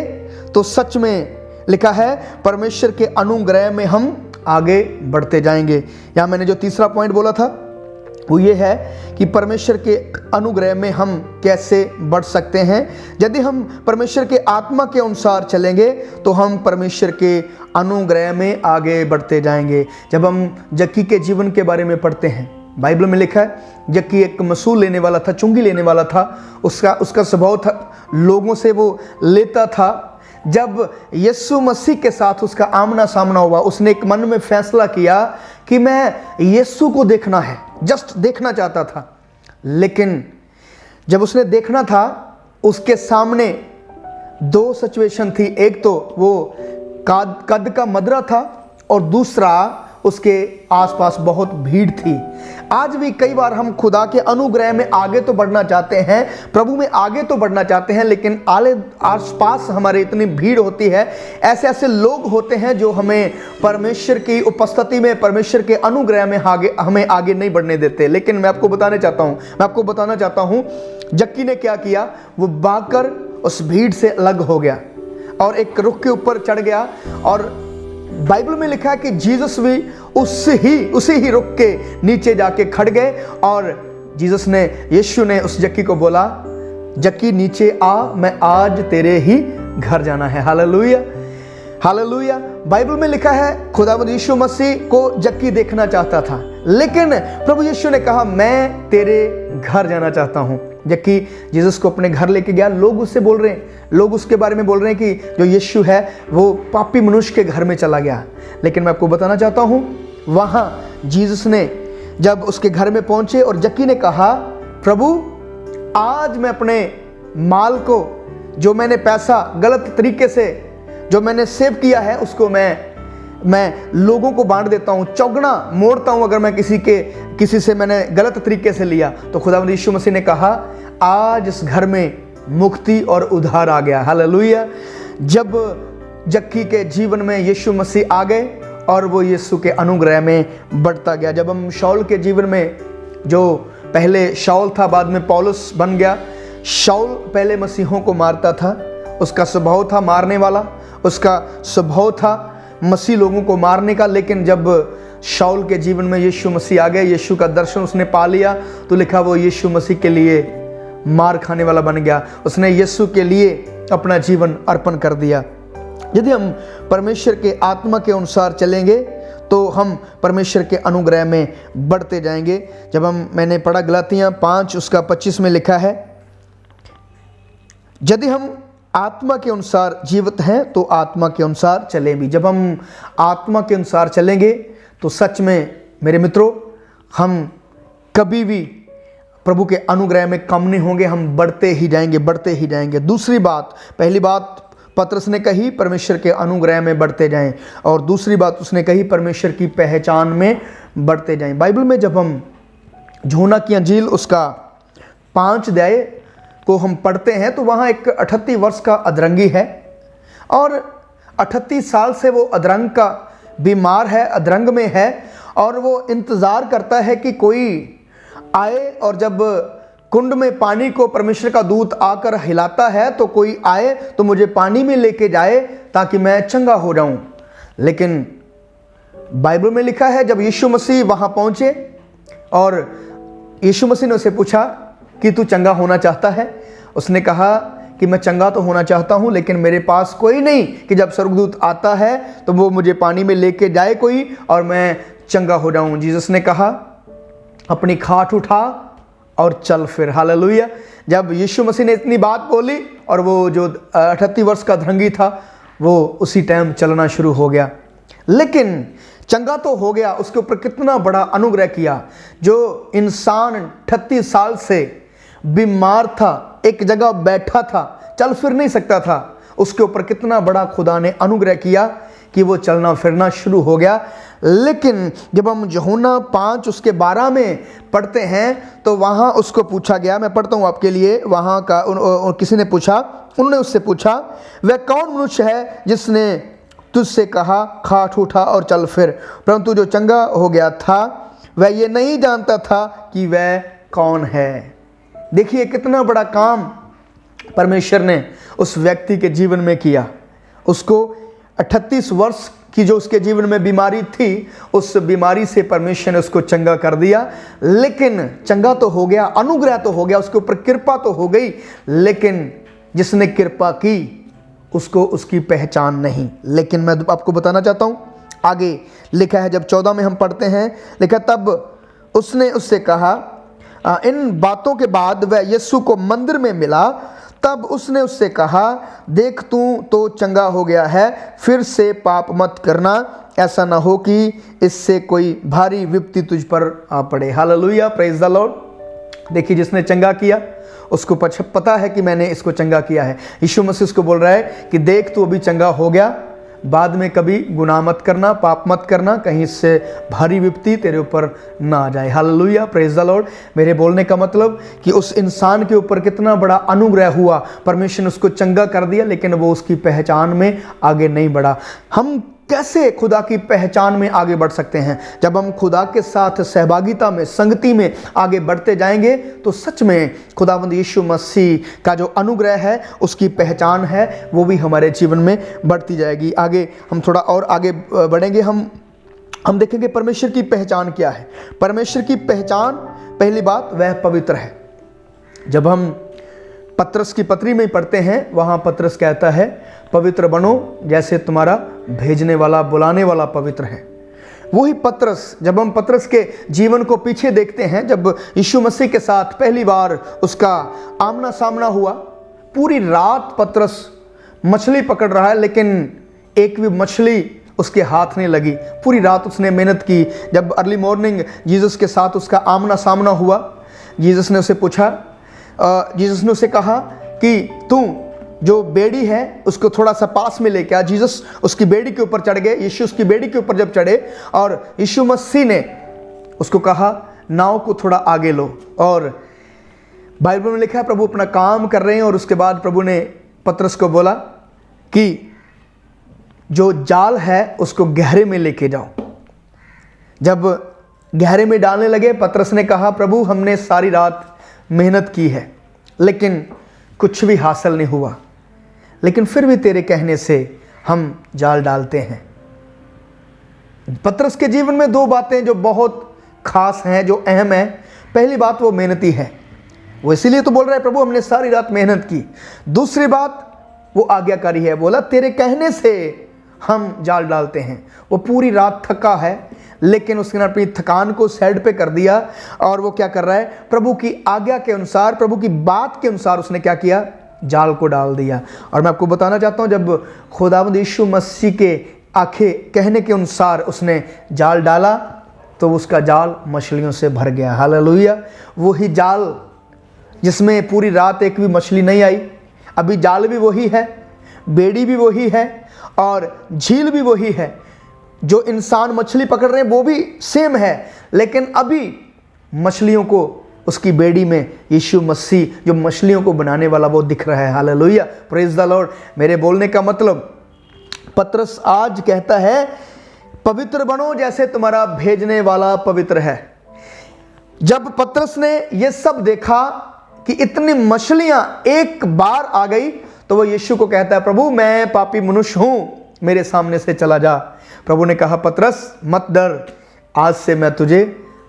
तो सच में लिखा है परमेश्वर के अनुग्रह में हम आगे बढ़ते जाएंगे। यहाँ मैंने जो तीसरा पॉइंट बोला था वो ये है कि परमेश्वर के अनुग्रह में हम कैसे बढ़ सकते हैं। यदि हम परमेश्वर के आत्मा के अनुसार चलेंगे तो हम परमेश्वर के अनुग्रह में आगे बढ़ते जाएंगे। जब हम जक्की के जीवन के बारे में पढ़ते हैं, बाइबल में लिखा है जक्की एक मसूल लेने वाला था, चुंगी लेने वाला था। उसका स्वभाव था, लोगों से वो लेता था। जब यीशु मसीह के साथ उसका आमना सामना हुआ, उसने एक मन में फैसला किया कि मैं यीशु को देखना है, जस्ट देखना चाहता था। लेकिन जब उसने देखना था, उसके सामने 2 सिचुएशन थी। एक तो वो कद का मदरा था और दूसरा उसके आसपास बहुत भीड़ थी। आज भी कई बार हम खुदा के अनुग्रह में आगे तो बढ़ना चाहते हैं, प्रभु में आगे तो बढ़ना चाहते हैं, लेकिन आसपास हमारे इतनी भीड़ होती है, ऐसे ऐसे लोग होते हैं जो हमें परमेश्वर की उपस्थिति में, परमेश्वर के अनुग्रह में हमें आगे नहीं बढ़ने देते। लेकिन मैं आपको बताना चाहता हूँ जक्की ने क्या किया। वो भागकर उस भीड़ से अलग हो गया और एक रुख के ऊपर चढ़ गया। और बाइबल में लिखा है कि जीसस भी उसी ही रुख के नीचे जाके खड़ गए और यीशु ने उस जक्की को बोला, जक्की नीचे आ, मैं आज तेरे ही घर जाना है। हालेलुया। हालेलुया। बाइबल में लिखा है खुदावंद यीशु मसीह को जक्की देखना चाहता था, लेकिन प्रभु यीशु ने कहा मैं तेरे घर जाना चाहता हूं। जक्की जीसस को अपने घर लेके गया। लोग उससे बोल रहे हैं, लोग उसके बारे में बोल रहे हैं कि जो यीशु है वो पापी मनुष्य के घर में चला गया। लेकिन मैं आपको बताना चाहता हूं, वहां जीसस ने जब उसके घर में पहुंचे और जक्की ने कहा, प्रभु आज मैं अपने माल को, जो मैंने पैसा गलत तरीके से जो मैंने सेव किया है, उसको मैं लोगों को बांट देता हूँ, चौगुना मोड़ता हूँ। अगर मैं किसी से मैंने गलत तरीके से लिया तो खुदावंद यीशु मसीह ने कहा आज इस घर में मुक्ति और उद्धार आ गया। हालेलुया। जब जक्की के जीवन में यीशु मसीह आ गए और वो यीशु के अनुग्रह में बढ़ता गया। जब हम शाऊल के जीवन में जो पहले शाऊल था, बाद में पौलुस बन गया। शाऊल पहले मसीहों को मारता था, उसका स्वभाव था मारने वाला, उसका स्वभाव था मसीह लोगों को मारने का। लेकिन जब शाऊल के जीवन में यीशु मसीह आ गए, यीशु का दर्शन उसने पा लिया, तो लिखा वो यीशु मसीह के लिए मार खाने वाला बन गया। उसने यीशु के लिए अपना जीवन अर्पण कर दिया। यदि हम परमेश्वर के आत्मा के अनुसार चलेंगे तो हम परमेश्वर के अनुग्रह में बढ़ते जाएंगे। जब मैंने पढ़ा गलातियाँ 5 उसका 25 में लिखा है, यदि हम आत्मा के अनुसार जीवित हैं तो आत्मा के अनुसार चलें भी। जब हम आत्मा के अनुसार चलेंगे तो सच में मेरे मित्रों, हम कभी भी प्रभु के अनुग्रह में कम नहीं होंगे, हम बढ़ते ही जाएंगे, बढ़ते ही जाएंगे। दूसरी बात, पहली बात पतरस ने कही परमेश्वर के अनुग्रह में बढ़ते जाएं, और दूसरी बात उसने कही परमेश्वर की पहचान में बढ़ते जाएं। बाइबल में जब हम यूहन्ना की अंजील उसका 5 अध्याय को हम पढ़ते हैं तो वहाँ एक 38 वर्ष का अधरंगी है, और 38 साल से वो अधरंग का बीमार है, अधरंग में है, और वो इंतज़ार करता है कि कोई आए, और जब कुंड में पानी को परमेश्वर का दूत आकर हिलाता है तो कोई आए तो मुझे पानी में लेके जाए ताकि मैं चंगा हो जाऊं। लेकिन बाइबल में लिखा है जब यीशु मसीह वहां पहुंचे और यीशु मसीह ने उसे पूछा कि तू चंगा होना चाहता है, उसने कहा कि मैं चंगा तो होना चाहता हूं, लेकिन मेरे पास कोई नहीं कि जब स्वर्गदूत आता है तो वो मुझे पानी में लेके जाए कोई और मैं चंगा हो जाऊं। जीसस ने कहा अपनी खाट उठा और चल फिर। हालेलुया। जब यीशु मसीह ने इतनी बात बोली और वो जो 38 वर्ष का अधरंगी था वो उसी टाइम चलना शुरू हो गया। लेकिन चंगा तो हो गया, उसके ऊपर कितना बड़ा अनुग्रह किया। जो इंसान 38 साल से बीमार था, एक जगह बैठा था, चल फिर नहीं सकता था, उसके ऊपर कितना बड़ा खुदा ने अनुग्रह किया कि वो चलना फिरना शुरू हो गया। लेकिन जब हम यूहन्ना 5 उसके 12 में पढ़ते हैं तो वहाँ उसको पूछा गया, मैं पढ़ता हूँ आपके लिए, वहाँ का किसी ने पूछा, उन्होंने उससे पूछा वह कौन मनुष्य है जिसने तुझसे कहा खाट उठा और चल फिर, परंतु जो चंगा हो गया था वह ये नहीं जानता था कि वह कौन है। देखिए कितना बड़ा काम परमेश्वर ने उस व्यक्ति के जीवन में किया। उसको 38 वर्ष की जो उसके जीवन में बीमारी थी, उस बीमारी से परमेश्वर ने उसको चंगा कर दिया। लेकिन चंगा तो हो गया, अनुग्रह तो हो गया, उसके ऊपर कृपा तो हो गई, लेकिन जिसने कृपा की उसको उसकी पहचान नहीं। लेकिन मैं आपको बताना चाहता हूँ, आगे लिखा है जब 14 में हम पढ़ते हैं, लिखा तब उसने उससे कहा, इन बातों के बाद वह यीशु को मंदिर में मिला, तब उसने उससे कहा देख तू तो चंगा हो गया है, फिर से पाप मत करना, ऐसा ना हो कि इससे कोई भारी विपत्ति तुझ पर आ पड़े। Hallelujah, praise the Lord. देखिए जिसने चंगा किया उसको पता है कि मैंने इसको चंगा किया है। यीशु मसीह उसको बोल रहा है कि देख तू अभी चंगा हो गया, बाद में कभी गुनाह मत करना, पाप मत करना, कहीं इससे भारी विपत्ति तेरे ऊपर ना आ जाए। Hallelujah, praise the Lord. मेरे बोलने का मतलब कि उस इंसान के ऊपर कितना बड़ा अनुग्रह हुआ, परमेश्वर ने उसको चंगा कर दिया, लेकिन वो उसकी पहचान में आगे नहीं बढ़ा। हम कैसे खुदा की पहचान में आगे बढ़ सकते हैं? जब हम खुदा के साथ सहभागिता में, संगति में आगे बढ़ते जाएंगे तो सच में खुदावंद यीशु मसीह का जो अनुग्रह है, उसकी पहचान है, वो भी हमारे जीवन में बढ़ती जाएगी। आगे हम थोड़ा और आगे बढ़ेंगे, हम देखेंगे परमेश्वर की पहचान क्या है। परमेश्वर की पहचान, पहली बात, वह पवित्र है। जब हम पतरस की पत्री में पढ़ते हैं, वहाँ पतरस कहता है पवित्र बनो जैसे तुम्हारा भेजने वाला, बुलाने वाला पवित्र है। वही पतरस, जब हम पतरस के जीवन को पीछे देखते हैं, जब यीशु मसीह के साथ पहली बार उसका आमना सामना हुआ, पूरी रात पतरस मछली पकड़ रहा है, लेकिन एक भी मछली उसके हाथ नहीं लगी। पूरी रात उसने मेहनत की। जब अर्ली मॉर्निंग जीसस के साथ उसका आमना सामना हुआ, जीसस ने उसे पूछा, जीसस ने उसे कहा कि तू जो बेड़ी है उसको थोड़ा सा पास में लेके आ। जीसस उसकी बेड़ी के ऊपर चढ़ गए। यीशु उसकी बेड़ी के ऊपर जब चढ़े और यीशु मसीह ने उसको कहा नाव को थोड़ा आगे लो, और बाइबल में लिखा है प्रभु अपना काम कर रहे हैं, और उसके बाद प्रभु ने पतरस को बोला कि जो जाल है उसको गहरे में लेके जाओ। जब गहरे में डालने लगे। पतरस ने कहा, प्रभु हमने सारी रात मेहनत की है लेकिन कुछ भी हासिल नहीं हुआ, लेकिन फिर भी तेरे कहने से हम जाल डालते हैं। पतरस के जीवन में दो बातें जो बहुत खास हैं, जो अहम है। पहली बात, वो मेहनती है, वो इसीलिए तो बोल रहा है प्रभु हमने सारी रात मेहनत की। दूसरी बात, वो आज्ञाकारी है, बोला तेरे कहने से हम जाल डालते हैं। वो पूरी रात थका है लेकिन उसने अपनी थकान को साइड पे कर दिया और वो क्या कर रहा है, प्रभु की आज्ञा के अनुसार, प्रभु की बात के अनुसार उसने क्या किया, जाल को डाल दिया। और मैं आपको बताना चाहता हूं, जब खुदावंद यीशु मसीह के आंखें कहने के अनुसार उसने जाल डाला तो उसका जाल मछलियों से भर गया। हालेलुया। वही जाल जिसमें पूरी रात एक भी मछली नहीं आई, अभी जाल भी वही है, बेड़ी भी वही है और झील भी वही है। जो इंसान मछली पकड़ रहे हैं वो भी सेम है, लेकिन अभी मछलियों को उसकी बेड़ी में यीशु मसीह जो मछलियों को बनाने वाला वो दिख रहा है। Hallelujah, praise the Lord. मेरे बोलने का मतलब, पतरस आज कहता है पवित्र बनो जैसे तुम्हारा भेजने वाला पवित्र है। जब पतरस ने ये सब देखा कि इतनी मछलियां एक बार आ गई तो वो यीशु को कहता है, प्रभु मैं पापी मनुष्य हूं, मेरे सामने से चला जा। प्रभु ने कहा, पतरस मत डर, आज से मैं तुझे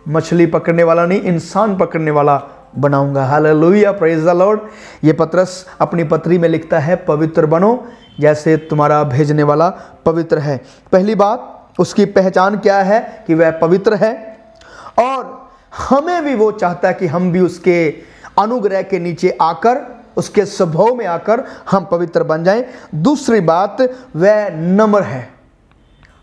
मछली पकड़ने वाला नहीं, इंसान पकड़ने वाला बनाऊंगा। Hallelujah, praise the Lord. ये पतरस अपनी पत्री में लिखता है, पवित्र बनो जैसे तुम्हारा भेजने वाला पवित्र है। पहली बात, उसकी पहचान क्या है कि वह पवित्र है और हमें भी वो चाहता है कि हम भी उसके अनुग्रह के नीचे आकर, उसके स्वभाव में आकर हम पवित्र बन जाएं। दूसरी बात, वह नम्र है,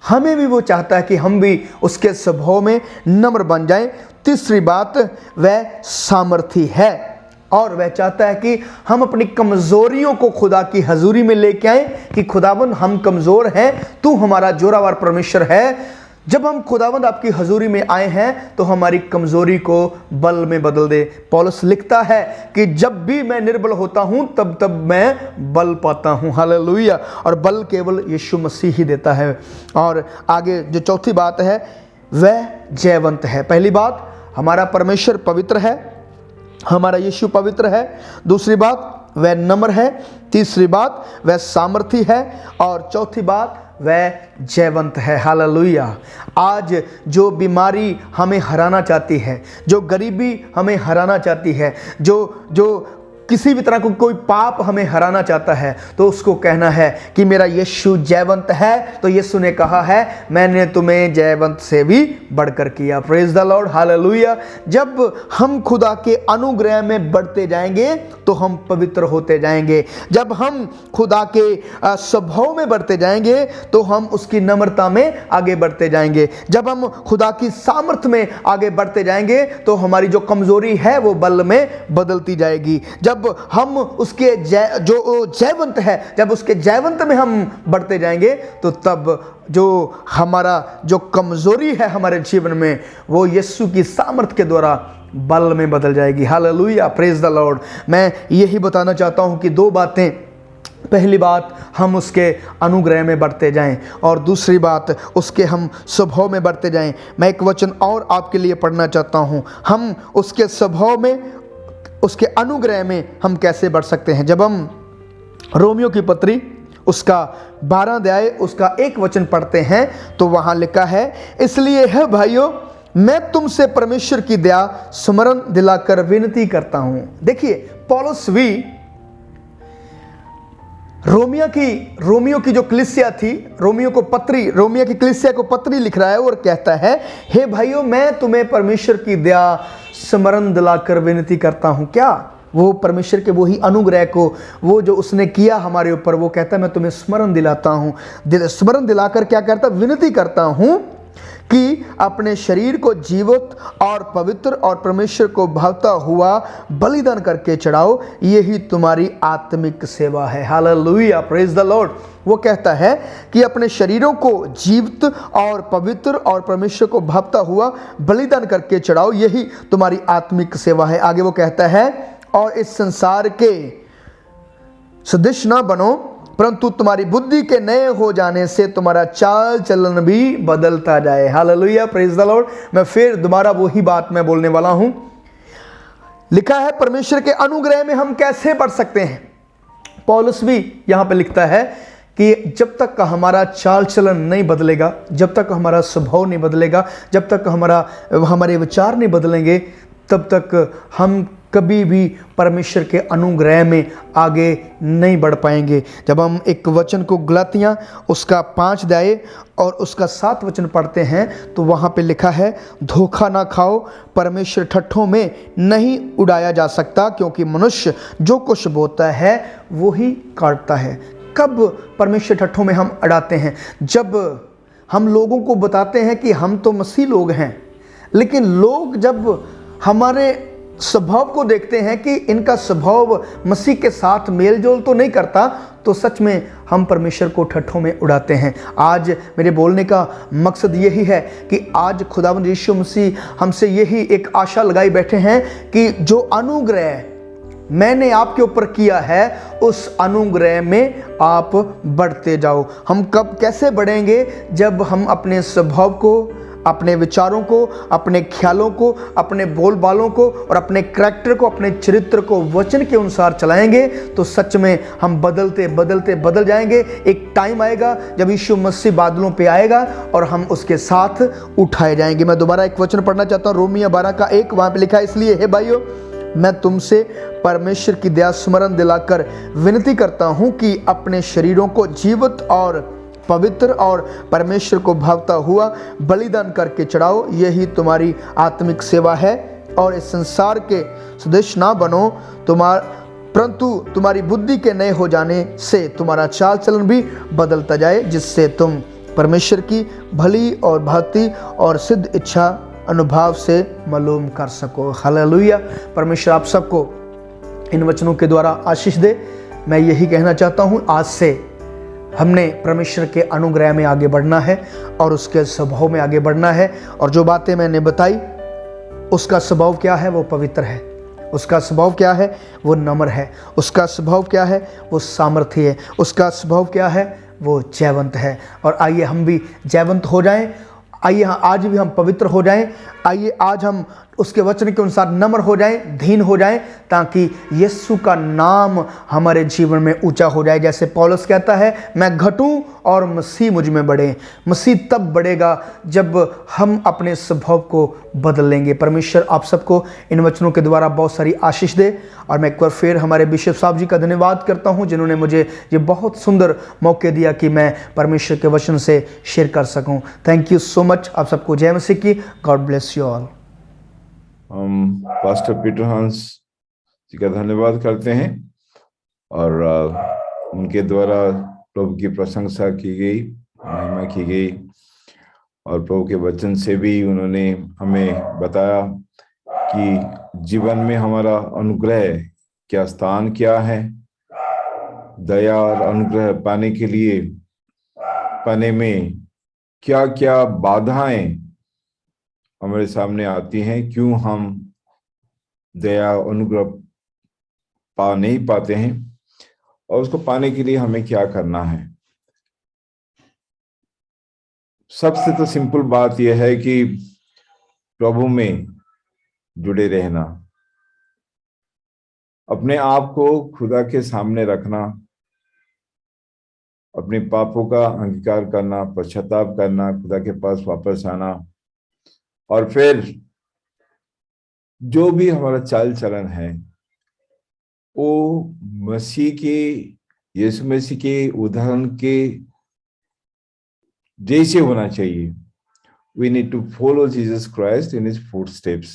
हमें भी वो चाहता है कि हम भी उसके स्वभाव में नम्र बन जाएं। तीसरी बात, वह सामर्थी है और वह चाहता है कि हम अपनी कमजोरियों को खुदा की हजूरी में लेके आए कि खुदावंद हम कमजोर हैं, तू हमारा जोरावर परमेश्वर है। जब हम खुदावंद आपकी हजूरी में आए हैं तो हमारी कमजोरी को बल में बदल दे। पौलुस लिखता है कि जब भी मैं निर्बल होता हूं तब तब मैं बल पाता हूं। हालेलुया। और बल केवल यीशु मसीह ही देता है। और आगे जो चौथी बात है, वह जयवंत है। पहली बात, हमारा परमेश्वर पवित्र है, हमारा यीशु पवित्र है। दूसरी बात, वह नम्र है। तीसरी बात, वह सामर्थी है और चौथी बात, वह जयवंत है। हालेलुया। आज जो बीमारी हमें हराना चाहती है, जो गरीबी हमें हराना चाहती है, जो किसी भी तरह को कोई पाप हमें हराना चाहता है, तो उसको कहना है कि मेरा यीशु जयवंत है। तो यीशु ने कहा है, मैंने तुम्हें जयवंत से भी बढ़कर किया। Praise the Lord. हालेलुया। जब हम खुदा के अनुग्रह में बढ़ते जाएंगे तो हम पवित्र होते जाएंगे। जब हम खुदा के स्वभाव में बढ़ते जाएंगे तो हम उसकी नम्रता में आगे बढ़ते जाएंगे। जब हम खुदा की सामर्थ में आगे बढ़ते जाएंगे तो हमारी जो कमजोरी है वो बल में बदलती जाएगी। जब हम उसके जो जयवंत है, जब उसके जयवंत में हम बढ़ते जाएंगे तो तब जो हमारा जो कमजोरी है हमारे जीवन में वो यीशु की सामर्थ के द्वारा बल में बदल जाएगी। Hallelujah, praise the Lord. मैं यही बताना चाहता हूं कि दो बातें, पहली बात हम उसके अनुग्रह में बढ़ते जाएं और दूसरी बात उसके हम स्वभाव में बढ़ते जाएं। मैं एक वचन और आपके लिए पढ़ना चाहता हूं, हम उसके स्वभाव में, उसके अनुग्रह में हम कैसे बढ़ सकते हैं। जब हम रोमियो की पत्री उसका 12 अध्याय उसका 1 वचन पढ़ते हैं तो वहां लिखा है, इसलिए है भाइयों मैं तुमसे परमेश्वर की दया स्मरण दिलाकर विनती करता हूं। देखिए, पौलुस भी रोमियो की जो कलीसिया थी, रोमियो की कलीसिया को पत्री लिख रहा है और कहता है, हे भाइयों मैं तुम्हें परमेश्वर की दया स्मरण दिलाकर विनती करता हूं। क्या? वो परमेश्वर के वही अनुग्रह को, वो जो उसने किया हमारे ऊपर, वो कहता है मैं तुम्हें स्मरण दिलाता हूं। स्मरण दिलाकर क्या करता? विनती करता हूं कि अपने शरीर को जीवित और पवित्र और परमेश्वर को भावता हुआ बलिदान करके चढ़ाओ, यही तुम्हारी आत्मिक सेवा है। Hallelujah, praise the Lord. वो कहता है कि अपने शरीरों को जीवित और पवित्र और परमेश्वर को भावता हुआ बलिदान करके चढ़ाओ, यही तुम्हारी आत्मिक सेवा है। आगे वो कहता है, और इस संसार के सदृश ना बनो परंतु तुम्हारी बुद्धि के नए हो जाने से तुम्हारा चाल चलन भी बदलता जाए। Hallelujah, praise the Lord. मैं फिर दोबारा वही बात मैं बोलने वाला हूं। लिखा है परमेश्वर के अनुग्रह में हम कैसे बढ़ सकते हैं। पौलुस भी यहां पे लिखता है कि जब तक हमारा चाल चलन नहीं बदलेगा, जब तक हमारा स्वभाव नहीं बदलेगा, जब तक हमारे विचार नहीं बदलेंगे, तब तक हम कभी भी परमेश्वर के अनुग्रह में आगे नहीं बढ़ पाएंगे। जब हम एक वचन को गलातियाँ उसका 5 अध्याय और उसका 7 वचन पढ़ते हैं तो वहाँ पे लिखा है, धोखा ना खाओ, परमेश्वर ठट्ठों में नहीं उड़ाया जा सकता, क्योंकि मनुष्य जो कुछ बोता है वो ही काटता है। कब परमेश्वर ठट्ठों में हम अड़ाते हैं? जब हम लोगों को बताते हैं कि हम तो मसीह लोग हैं, लेकिन लोग जब हमारे स्वभाव को देखते हैं कि इनका स्वभाव मसीह के साथ मेल जोल तो नहीं करता, तो सच में हम परमेश्वर को ठट्ठों में उड़ाते हैं। आज मेरे बोलने का मकसद यही है कि आज खुदावंद यीशु मसीह हमसे यही एक आशा लगाई बैठे हैं कि जो अनुग्रह मैंने आपके ऊपर किया है उस अनुग्रह में आप बढ़ते जाओ। हम कब कैसे बढ़ेंगे? जब हम अपने स्वभाव को, अपने विचारों को, अपने ख्यालों को, अपने बोलबालों को और अपने करैक्टर को, अपने चरित्र को वचन के अनुसार चलाएंगे तो सच में हम बदलते बदलते बदल जाएंगे। एक टाइम आएगा जब यीशु मसीह बादलों पे आएगा और हम उसके साथ उठाए जाएंगे। मैं दोबारा एक वचन पढ़ना चाहता हूँ, रोमियो 12:1। वहाँ पे लिखा है, इसलिए हे भाइयों, मैं तुमसे परमेश्वर की दया स्मरण दिलाकर विनती करता हूँ कि अपने शरीरों को जीवित और पवित्र और परमेश्वर को भावता हुआ बलिदान करके चढ़ाओ, यही तुम्हारी आत्मिक सेवा है। और इस संसार के सदृश ना बनो, परंतु तुम्हारी बुद्धि के नए हो जाने से तुम्हारा चाल चलन भी बदलता जाए, जिससे तुम परमेश्वर की भली और भांति और सिद्ध इच्छा अनुभव से मालूम कर सको। हालेलुया। परमेश्वर आप सबको इन वचनों के द्वारा आशीष दे। मैं यही कहना चाहता हूँ, आज से हमने परमेश्वर के अनुग्रह में आगे बढ़ना है और उसके स्वभाव में आगे बढ़ना है। और जो बातें मैंने बताई, उसका स्वभाव क्या है? वो पवित्र है। उसका स्वभाव क्या है? वो नम्र है। उसका स्वभाव क्या है? वो सामर्थ्य है। उसका स्वभाव क्या है? वो जयवंत है। और आइए हम भी जयवंत हो जाएं। आइए आज भी हम पवित्र हो जाएं। आइए आज हम उसके वचन के अनुसार नम्र हो जाएं, दीन हो जाएं, ताकि यीशु का नाम हमारे जीवन में ऊंचा हो जाए। जैसे पौलुस कहता है, मैं घटूं और मसीह मुझ में बढ़े। मसीह तब बढ़ेगा जब हम अपने स्वभाव को बदल लेंगे। परमेश्वर आप सबको इन वचनों के द्वारा बहुत सारी आशीष दे। और मैं एक बार फिर हमारे बिशप साहब जी का धन्यवाद करता हूं, जिन्होंने मुझे ये बहुत सुंदर मौके दिया कि मैं परमेश्वर के वचन से शेयर कर सकूं। Thank you so much. आप सबको जय मसीह की। God bless you all. हम पास्टर पीटर हंस जी का धन्यवाद करते हैं और उनके द्वारा प्रभु की प्रशंसा की गई, महिमा की गई और प्रभु के वचन से भी उन्होंने हमें बताया कि जीवन में हमारा अनुग्रह क्या स्थान क्या है। दया और अनुग्रह पाने के लिए, पाने में क्या क्या बाधाएं हमारे सामने आती हैं, क्यों हम दया अनुग्रह पा नहीं पाते हैं और उसको पाने के लिए हमें क्या करना है। सबसे तो सिंपल बात यह है कि प्रभु में जुड़े रहना, अपने आप को खुदा के सामने रखना, अपने पापों का अंगीकार करना, पश्चाताप करना, खुदा के पास वापस आना और फिर जो भी हमारा चाल चलन है वो मसीह के, यीशु मसीह के उदाहरण के जैसे होना चाहिए। We need to follow Jesus Christ in his footsteps।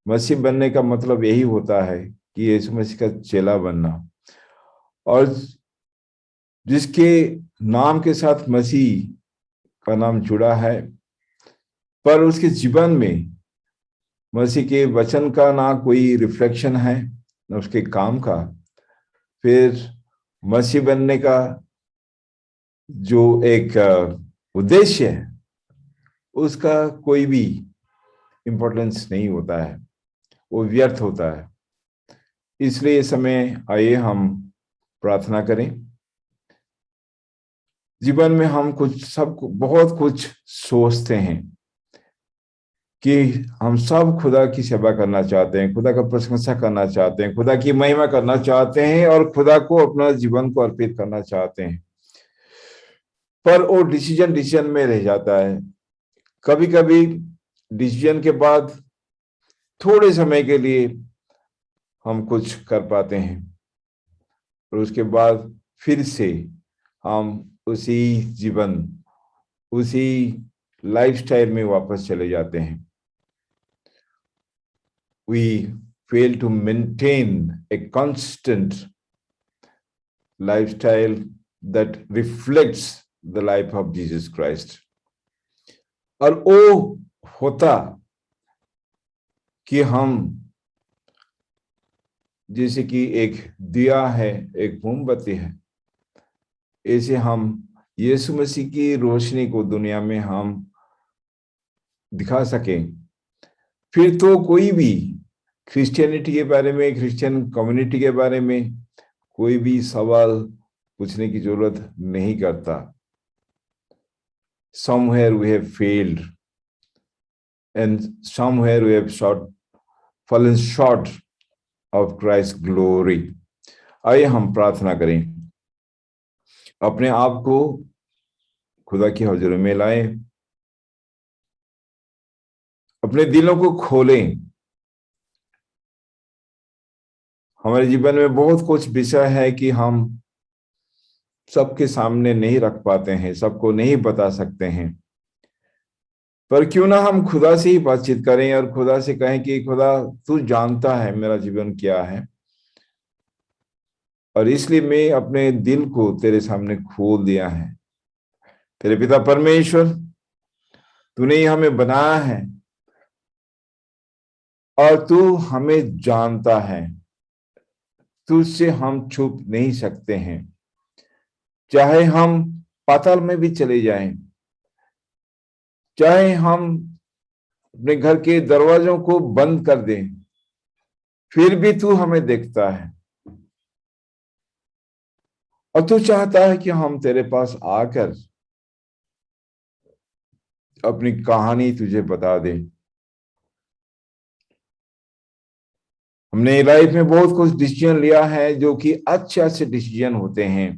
मसीह बनने का मतलब यही होता है कि यीशु मसीह का चेला बनना, और जिसके नाम के साथ मसीह का नाम जुड़ा है, पर उसके जीवन में मसीह के वचन का ना कोई रिफ्लेक्शन है न उसके काम का, फिर मसीह बनने का जो एक उद्देश्य है उसका कोई भी इम्पोर्टेंस नहीं होता है, वो व्यर्थ होता है। इसलिए इस समय आइए हम प्रार्थना करें। जीवन में हम बहुत कुछ सोचते हैं कि हम सब खुदा की सेवा करना चाहते हैं, खुदा का प्रशंसा करना चाहते हैं, खुदा की महिमा करना चाहते हैं और खुदा को अपना जीवन को अर्पित करना चाहते हैं, पर वो डिसीजन में रह जाता है। कभी कभी डिसीजन के बाद थोड़े समय के लिए हम कुछ कर पाते हैं और उसके बाद फिर से हम उसी जीवन, उसी लाइफस्टाइल में वापस चले जाते हैं। We fail to maintain a constant lifestyle that reflects the life of Jesus Christ. और वो होता कि हम जैसे कि एक दिया है, एक मोमबत्ती है, ऐसे हम यीशु मसीह की रोशनी को दुनिया में हम दिखा सकें। फिर तो कोई भी क्रिश्चियनिटी के बारे में, क्रिश्चियन कम्युनिटी के बारे में कोई भी सवाल पूछने की जरूरत नहीं करता। Somewhere we have failed and somewhere we have fallen short of Christ's glory. आइए हम प्रार्थना करें, अपने आप को खुदा की हजूरी में लाएं, अपने दिलों को खोलें। हमारे जीवन में बहुत कुछ विषय है कि हम सबके सामने नहीं रख पाते हैं, सबको नहीं बता सकते हैं, पर क्यों ना हम खुदा से ही बातचीत करें और खुदा से कहें कि खुदा तू जानता है मेरा जीवन क्या है, और इसलिए मैं अपने दिल को तेरे सामने खोल दिया है। तेरे पिता परमेश्वर, तूने ही हमें बनाया है और तू हमें जानता है, तुझसे हम छुप नहीं सकते हैं। चाहे हम पाताल में भी चले जाएं, चाहे हम अपने घर के दरवाजों को बंद कर दें, फिर भी तू हमें देखता है और तू चाहता है कि हम तेरे पास आकर अपनी कहानी तुझे बता दें। हमने लाइफ में बहुत कुछ डिसीजन लिया है जो कि अच्छे डिसीजन होते हैं,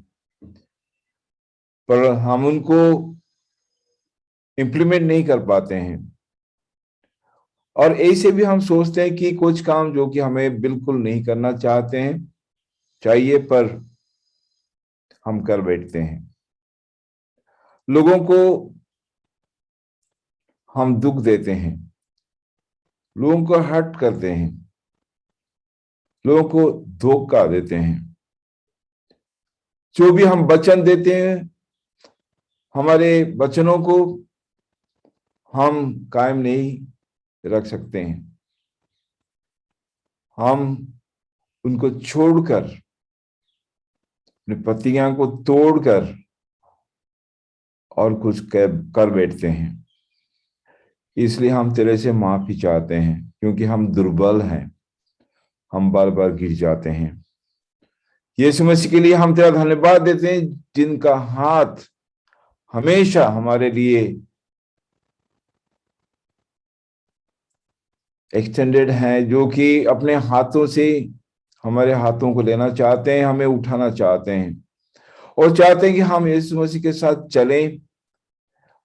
पर हम उनको इम्प्लीमेंट नहीं कर पाते हैं, और ऐसे भी हम सोचते हैं कि कुछ काम जो कि हमें बिल्कुल नहीं करना चाहते हैं चाहिए, पर हम कर बैठते हैं। लोगों को हम दुख देते हैं, लोगों को हर्ट करते हैं, लोगों को धोखा देते हैं। जो भी हम वचन देते हैं, हमारे वचनों को हम कायम नहीं रख सकते हैं। हम उनको छोड़कर, अपनी प्रतिज्ञा को तोड़कर और कुछ कर बैठते हैं। इसलिए हम तेरे से माफी चाहते हैं, क्योंकि हम दुर्बल हैं, हम बार बार गिर जाते हैं। यीशु मसीह के लिए हम तेरा धन्यवाद देते हैं, जिनका हाथ हमेशा हमारे लिए एक्सटेंडेड है, जो कि अपने हाथों से हमारे हाथों को लेना चाहते हैं, हमें उठाना चाहते हैं और चाहते हैं कि हम यीशु मसीह के साथ चलें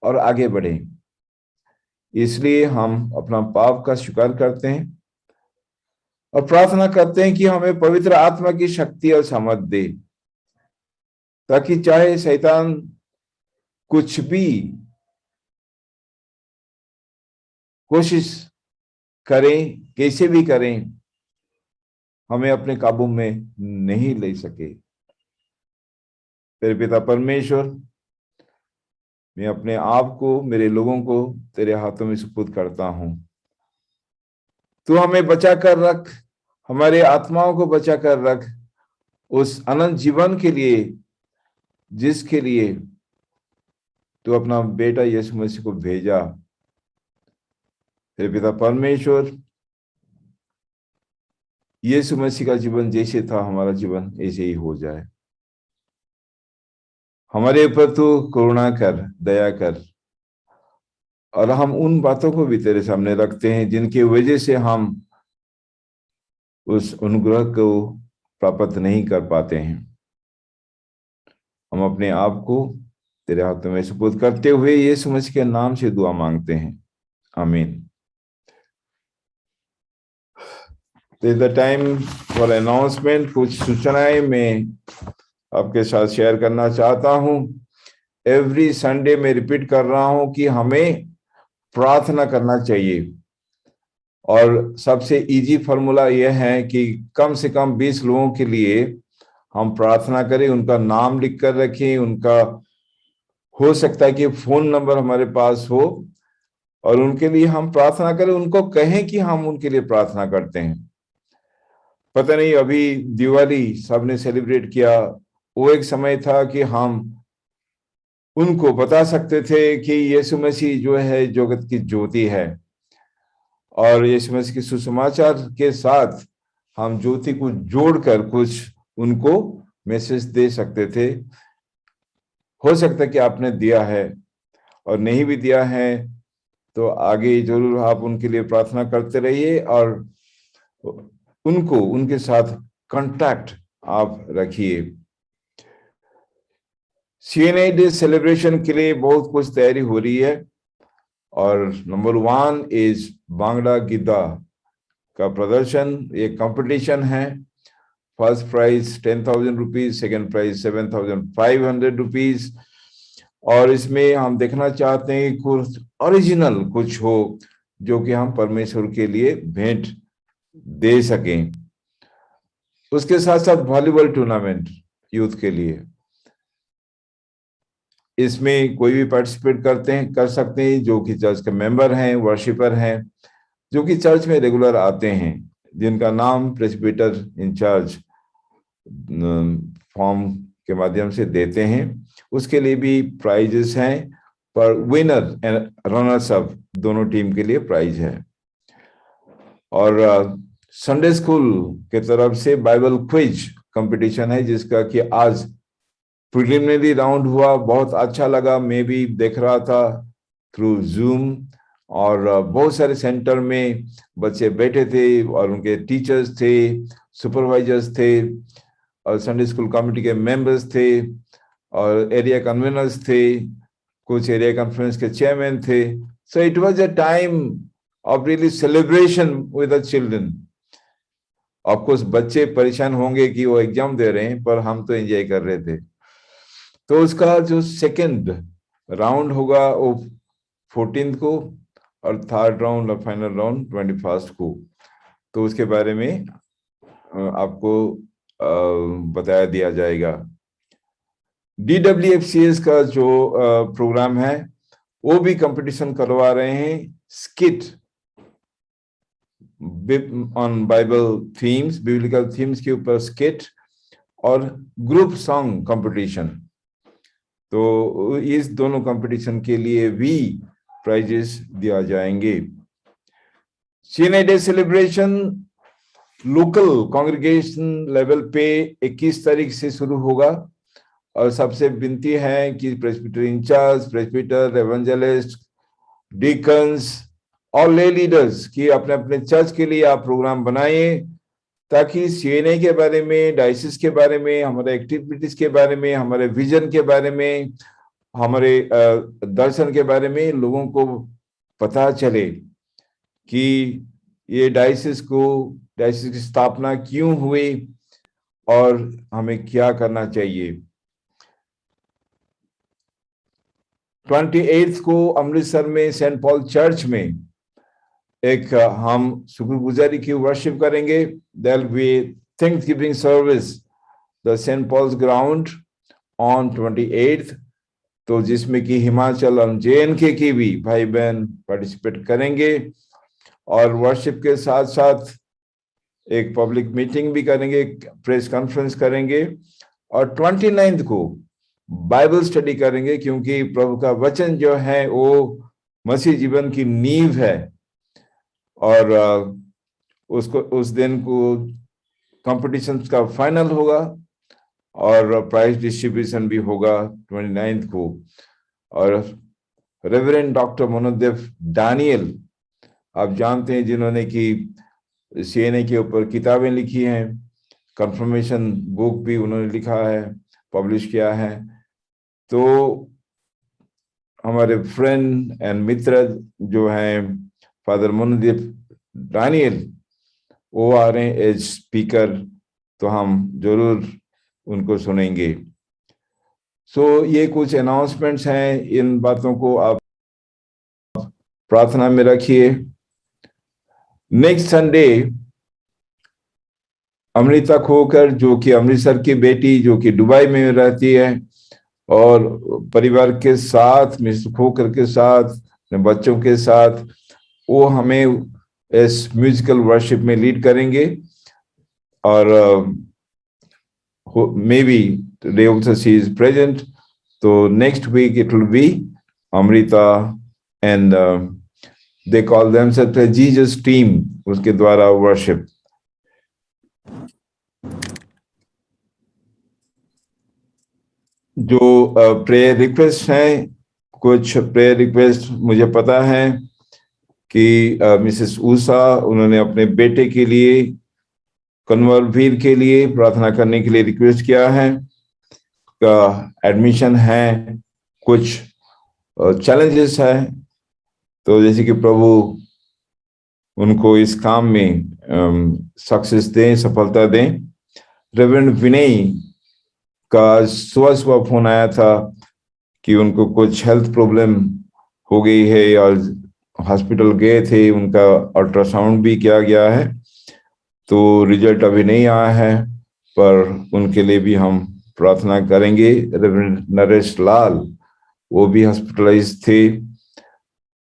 और आगे बढ़ें। इसलिए हम अपना पाप का स्वीकार करते हैं और प्रार्थना करते हैं कि हमें पवित्र आत्मा की शक्ति और सामर्थ दे, ताकि चाहे शैतान कुछ भी कोशिश करें, कैसे भी करें, हमें अपने काबू में नहीं ले सके। तेरे पिता परमेश्वर, मैं अपने आप को, मेरे लोगों को तेरे हाथों में सुपुर्द करता हूं। तू हमें बचा कर रख, हमारे आत्माओं को बचा कर रख उस अनंत जीवन के लिए जिसके लिए तू अपना बेटा यीशु मसीह को भेजा। तेरे पिता परमेश्वर, यीशु मसीह का जीवन जैसे था हमारा जीवन ऐसे ही हो जाए। हमारे ऊपर तू करुणा कर, दया कर, और हम उन बातों को भी तेरे सामने रखते हैं जिनकी वजह से हम उस अनुग्रह को प्राप्त नहीं कर पाते हैं। हम अपने आप को तेरे हाथों में सुपुर्द करते हुए यीशु मसीह के नाम से दुआ मांगते हैं, आमीन। This is the time for announcement। कुछ सूचनाएं मैं आपके साथ शेयर करना चाहता हूं। एवरी संडे में रिपीट कर रहा हूं कि हमें प्रार्थना करना चाहिए, और सबसे इजी फॉर्मूला यह है कि कम से कम 20 लोगों के लिए हम प्रार्थना करें, उनका नाम लिख कर रखें, उनका हो सकता है कि फोन नंबर हमारे पास हो, और उनके लिए हम प्रार्थना करें, उनको कहें कि हम उनके लिए प्रार्थना करते हैं। पता नहीं, अभी दिवाली सबने सेलिब्रेट किया, वो एक समय था कि हम उनको बता सकते थे कि यीशु मसीह जो है जगत की ज्योति है, और यीशु मसीह के सुसमाचार के साथ हम ज्योति को जोड़कर कुछ उनको मैसेज दे सकते थे। हो सकता है कि आपने दिया है, और नहीं भी दिया है तो आगे जरूर आप उनके लिए प्रार्थना करते रहिए, और उनको उनके साथ कांटेक्ट आप रखिए। सीएनए डे सेलिब्रेशन के लिए बहुत कुछ तैयारी हो रही है, और नंबर 1 इज बांग्ला गिद्दा का प्रदर्शन। ये कंपटीशन है। First prize 10,000 rupees, second prize 7,500 rupees, और इसमें हम देखना चाहते हैं कुछ ओरिजिनल कुछ हो जो कि हम परमेश्वर के लिए भेंट दे सकें। उसके साथ साथ वॉलीबॉल टूर्नामेंट यूथ के लिए, इसमें कोई भी पार्टिसिपेट कर सकते हैं जो कि चर्च के मेंबर हैं, वर्शिपर हैं, जो कि चर्च में रेगुलर आते हैं, जिनका नाम प्रेस्बिटर इंचार्ज फॉर्म के माध्यम से देते हैं। उसके लिए भी प्राइजेस हैं, पर विनर एंड रनर्स अप दोनों टीम के लिए प्राइज है। और संडे स्कूल के तरफ से बाइबल क्विज कंपटीशन है, जिसका कि आज प्रिलिमिनरी राउंड हुआ। बहुत अच्छा लगा, मैं भी देख रहा था थ्रू जूम, और बहुत सारे सेंटर में बच्चे बैठे थे, और उनके टीचर्स थे, सुपरवाइजर्स थे, और संडे स्कूल कमेटी के मेंबर्स थे, और एरिया कन्वीनर्स थे, कुछ एरिया कॉन्फ्रेंस के चेयरमैन थे। So it was a time of really celebration with the children. Of course बच्चे परेशान होंगे कि वो एग्जाम दे रहे हैं, पर हम तो एंजॉय कर रहे थे। तो उसका जो सेकेंड राउंड होगा वो 14 को, और थर्ड राउंड और फाइनल राउंड 21 को। तो उसके बारे में आपको बताया दिया जाएगा। DWFCS का जो प्रोग्राम है वो भी कंपटीशन करवा रहे हैं, skit on Bible themes, biblical themes के ऊपर स्किट, और ग्रुप सॉन्ग कंपटीशन। तो इस दोनों कंपटीशन के लिए भी प्राइजेस दिया जाएंगे। CNA day celebration local congregation level पे 21 तारीख से शुरू होगा, और सबसे विनती है कि presbyter in charge, presbyter, evangelist, deacons और ले लीडर्स की अपने अपने चर्च के लिए आप प्रोग्राम बनाएं, ताकि सीएनए के बारे में, डायसिस के बारे में, हमारे एक्टिविटीज के बारे में, हमारे विजन के बारे में, हमारे दर्शन के बारे में लोगों को पता चले कि ये डायसिस की स्थापना क्यों हुई और हमें क्या करना चाहिए। 28 को अमृतसर में सेंट पॉल चर्च में एक हम शुक्रगुजारी की वर्शिप करेंगे। There will be thanksgiving service the Saint Paul's ground on 28th, तो जिसमें कि हिमाचल और JNK की भी भाई बहन पार्टिसिपेट करेंगे, और वर्शिप के साथ साथ एक पब्लिक मीटिंग भी करेंगे, प्रेस कॉन्फ्रेंस करेंगे, और 29th को बाइबल स्टडी करेंगे, क्योंकि प्रभु का वचन जो है वो मसीह जीवन की नींव है। और उसको उस दिन को कंपटीशन का फाइनल होगा, और प्राइज डिस्ट्रीब्यूशन भी होगा 29 को। और रेवरेंड डॉक्टर मनोदेव दानियल, आप जानते हैं, जिन्होंने कि सीएनए के ऊपर किताबें लिखी हैं, कंफर्मेशन बुक भी उन्होंने लिखा है, पब्लिश किया है। तो हमारे फ्रेंड एंड मित्र जो हैं फादर मनोदेव दानियल, वो आ रहे हैं एज स्पीकर, तो हम जरूर उनको सुनेंगे। ये कुछ अनाउंसमेंट्स हैं, इन बातों को आप प्रार्थना में रखिए। नेक्स्ट संडे अमृता खोकर, जो कि अमृतसर की बेटी, जो कि दुबई में रहती है, और परिवार के साथ, मिस्टर खोकर के साथ, बच्चों के साथ, वो हमें इस म्यूजिकल वर्शिप में लीड करेंगे। और maybe today also she is present, तो next week it will be Amrita and they call themselves Jesus team, उसके द्वारा वर्शिप। जो प्रेयर रिक्वेस्ट हैं, कुछ प्रेयर रिक्वेस्ट मुझे पता है कि मिसेस ऊषा, उन्होंने अपने बेटे के लिए, कन्वरवीर के लिए प्रार्थना करने के लिए रिक्वेस्ट किया है। का एडमिशन है, कुछ चैलेंजेस है, तो जैसे कि प्रभु उनको इस काम में सक्सेस दें, सफलता दें। रेवरेंड विनय का सुबह फोन आया था कि उनको कुछ हेल्थ प्रॉब्लम हो गई है और हॉस्पिटल गए थे, उनका अल्ट्रासाउंड भी किया गया है, तो रिजल्ट अभी नहीं आया है, पर उनके लिए भी हम प्रार्थना करेंगे। रेवरेंड नरेश लाल, वो भी हॉस्पिटलाइज थे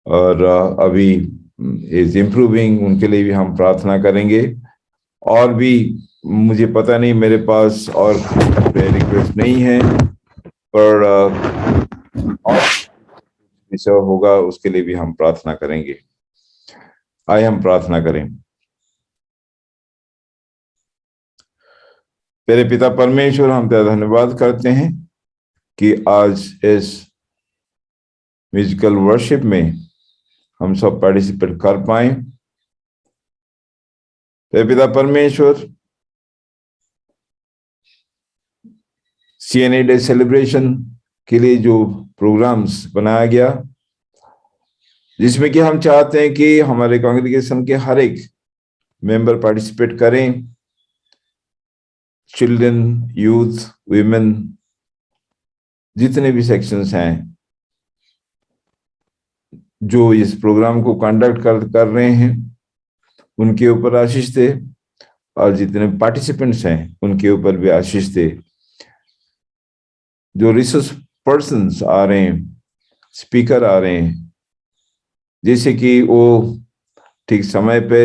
और अभी इज इम्प्रूविंग, उनके लिए भी हम प्रार्थना करेंगे। और भी मुझे पता नहीं, मेरे पास और रिक्वेस्ट नहीं है, पर और विषय होगा उसके लिए भी हम प्रार्थना करेंगे। आइए हम प्रार्थना करें। मेरे पिता परमेश्वर, हम तेरा धन्यवाद करते हैं कि आज इस म्यूजिकल वर्शिप में हम सब पार्टिसिपेट कर पाए। मेरे पिता परमेश्वर, सीएनए डे सेलिब्रेशन के लिए जो प्रोग्राम्स बनाया गया, जिसमें कि हम चाहते हैं कि हमारे कांग्रेगेशन के हर एक मेंबर पार्टिसिपेट करें, चिल्ड्रन, यूथ, विमेन, जितने भी सेक्शंस हैं जो इस प्रोग्राम को कंडक्ट कर रहे हैं, उनके ऊपर आशीष दे, और जितने पार्टिसिपेंट्स हैं उनके ऊपर भी आशीष दे। जो रिसोर्स पर्सन्स आ रहे हैं, स्पीकर आ रहे हैं, जैसे कि वो ठीक समय पे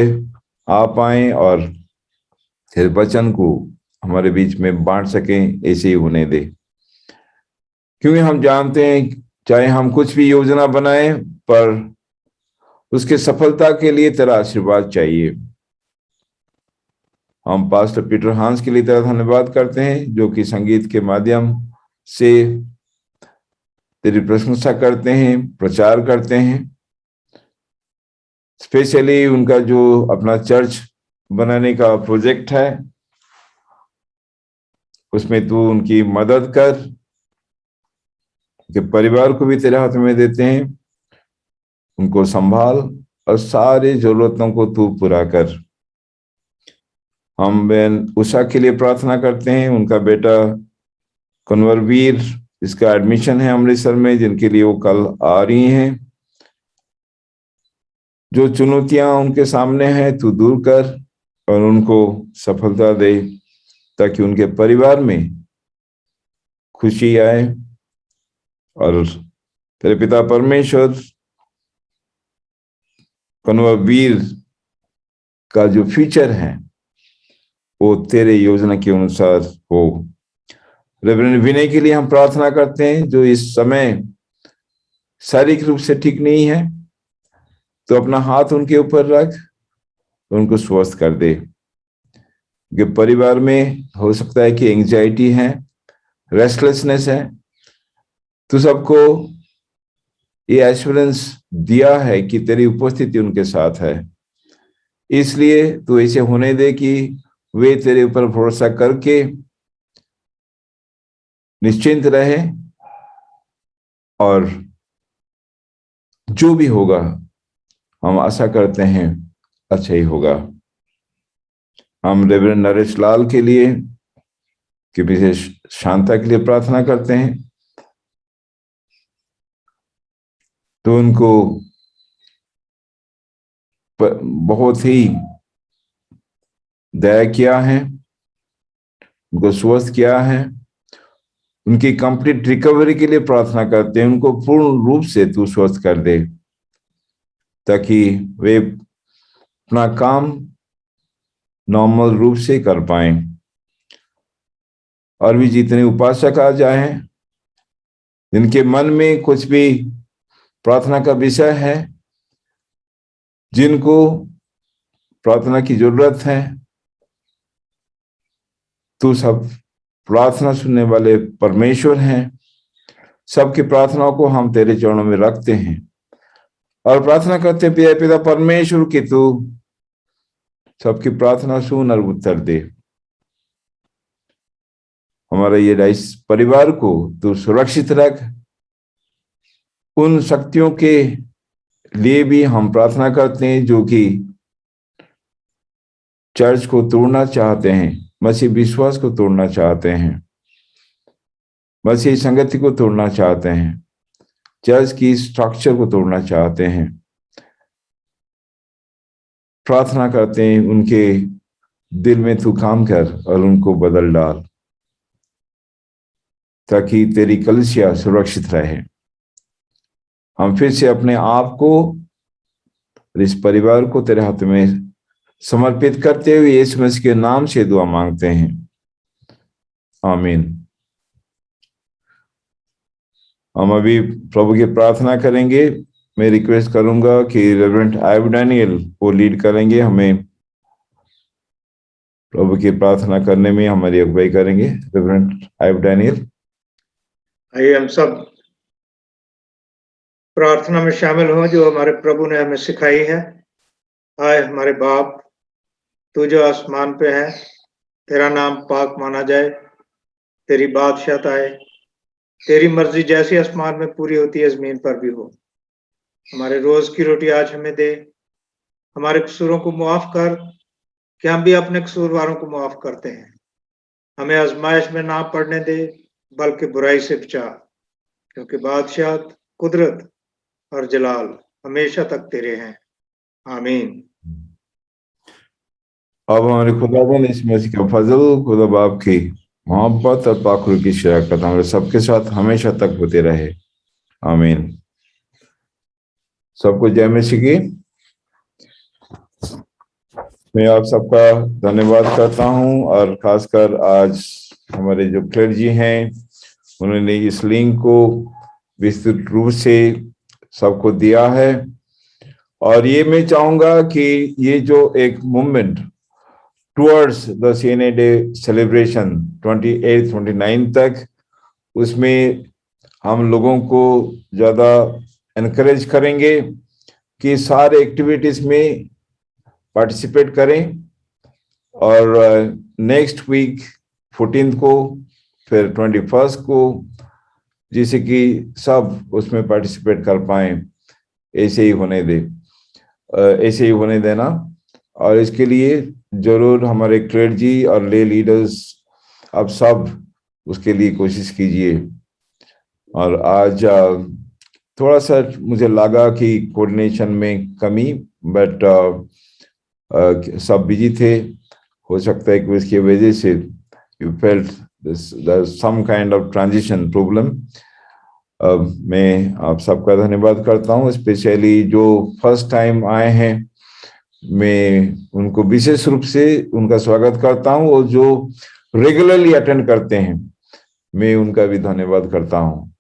आ पाए और फिर वचन को हमारे बीच में बांट सकें, ऐसे ही होने दे। क्योंकि हम जानते हैं, चाहे हम कुछ भी योजना बनाएं, पर उसके सफलता के लिए तेरा आशीर्वाद चाहिए। हम पास्टर पीटर हांस के लिए तेरा धन्यवाद करते हैं, जो कि संगीत के माध्यम से तेरी प्रशंसा करते हैं, प्रचार करते हैं। स्पेशली उनका जो अपना चर्च बनाने का प्रोजेक्ट है, उसमें तू उनकी मदद कर, कि परिवार को भी तेरे हाथ में देते हैं, उनको संभाल और सारी जरूरतों को तू पूरा कर। हम बहन उषा के लिए प्रार्थना करते हैं, उनका बेटा कन्वरवीर, इसका एडमिशन है अमृतसर में, जिनके लिए वो कल आ रही हैं। जो चुनौतियां उनके सामने हैं तू दूर कर और उनको सफलता दे, ताकि उनके परिवार में खुशी आए। और तेरे पिता परमेश्वर, कन्वरवीर का जो फ्यूचर है वो तेरे योजना के अनुसार हो। रेवरेंड विनय के लिए हम प्रार्थना करते हैं, जो इस समय शारीरिक रूप से ठीक नहीं है, तो अपना हाथ उनके ऊपर रख, उनको स्वस्थ कर दे। कि परिवार में हो सकता है कि एंजाइटी है, रेस्टलेसनेस है, तू सबको ये एश्योरेंस दिया है कि तेरी उपस्थिति उनके साथ है। इसलिए तू ऐसे होने दे कि वे तेरे ऊपर भरोसा करके निश्चिंत रहे, और जो भी होगा हम आशा करते हैं अच्छा ही होगा। हम रेवरेंड नरेश लाल के लिए कि विशेष शांता के लिए प्रार्थना करते हैं। तो उनको बहुत ही दया किया है, उनको स्वस्थ किया है, उनकी कंप्लीट रिकवरी के लिए प्रार्थना करते हैं। उनको पूर्ण रूप से तू स्वस्थ कर दे, ताकि वे अपना काम नॉर्मल रूप से कर पाए। और भी जितने उपासक आ जाए, जिनके मन में कुछ भी प्रार्थना का विषय है, जिनको प्रार्थना की जरूरत है, तू सब प्रार्थना सुनने वाले परमेश्वर हैं। सबकी प्रार्थनाओं को हम तेरे चरणों में रखते हैं और प्रार्थना करते हैं पिता परमेश्वर की तू सबकी प्रार्थना सुन और उत्तर दे। हमारा ये राइस परिवार को तू सुरक्षित रख। उन शक्तियों के लिए भी हम प्रार्थना करते हैं जो कि चर्च को तोड़ना चाहते हैं, मसीह विश्वास को तोड़ना चाहते हैं, मसीह संगति को तोड़ना चाहते हैं, चर्च की स्ट्रक्चर को तोड़ना चाहते हैं। प्रार्थना करते हैं उनके दिल में तू काम कर और उनको बदल डाल, ताकि तेरी कलीसिया सुरक्षित रहे। हम फिर से अपने आप को, इस परिवार को तेरे हाथ में समर्पित करते हुए यीशु मसीह के नाम से दुआ मांगते हैं, आमीन। हम अभी प्रभु की प्रार्थना करेंगे। मैं रिक्वेस्ट करूंगा कि रेवरेंड आइव डैनियल वो लीड करेंगे, हमें प्रभु की प्रार्थना करने में हमारी अगुवाई करेंगे। Reverend Ive Daniel. आइए हम सब प्रार्थना में शामिल हों जो हमारे प्रभु ने हमें सिखाई है। आए हमारे बाप, तू जो आसमान पे है, तेरा नाम पाक माना जाए, तेरी बादशाहत आए, तेरी मर्जी जैसी आसमान में पूरी होती है जमीन पर भी हो। हमारे रोज की रोटी आज हमें दे, हमारे कसूरों को मुआफ कर कि हम भी अपने कसूरवारों को मुआफ करते हैं। हमें आजमाइश में ना पड़ने दे, बल्कि बुराई से बचा, क्योंकि बादशाहत, कुदरत और जलाल हमेशा तक तेरे हैं, आमीन। अब हमारे खुदावन इस मसीह का फजल, खुदा बाप की मोहब्बत और पाक रूह की शराकत हमारे सबके साथ हमेशा तक होते रहे, आमीन। सबको जय मसीह की। मैं आप सबका धन्यवाद करता हूं, और खासकर आज हमारे जो क्लर्जी हैं उन्होंने इस लिंक को विस्तृत रूप से सबको दिया है। और ये मैं चाहूंगा कि ये जो एक movement towards the CNA day celebration 28 29 तक, उसमें हम लोगों को ज़्यादा एनकरेज करेंगे कि सारे एक्टिविटीज में पार्टिसिपेट करें। और नेक्स्ट वीक 14 को, फिर 21 को, जिसे कि सब उसमें पार्टिसिपेट कर पाए, ऐसे ही होने दे, ऐसे ही होने देना। और इसके लिए जरूर हमारे क्लर्जी और ले लीडर्स अब सब उसके लिए कोशिश कीजिए। और आज थोड़ा सा मुझे लगा कि कोऑर्डिनेशन में कमी, बट सब बिजी थे, हो सकता है कि उसकी वजह से you felt some kind of transition problem. मैं आप सबका धन्यवाद करता हूँ, स्पेशली जो फर्स्ट टाइम आए हैं, मैं उनको विशेष रूप से उनका स्वागत करता हूँ, और जो रेगुलरली अटेंड करते हैं मैं उनका भी धन्यवाद करता हूँ।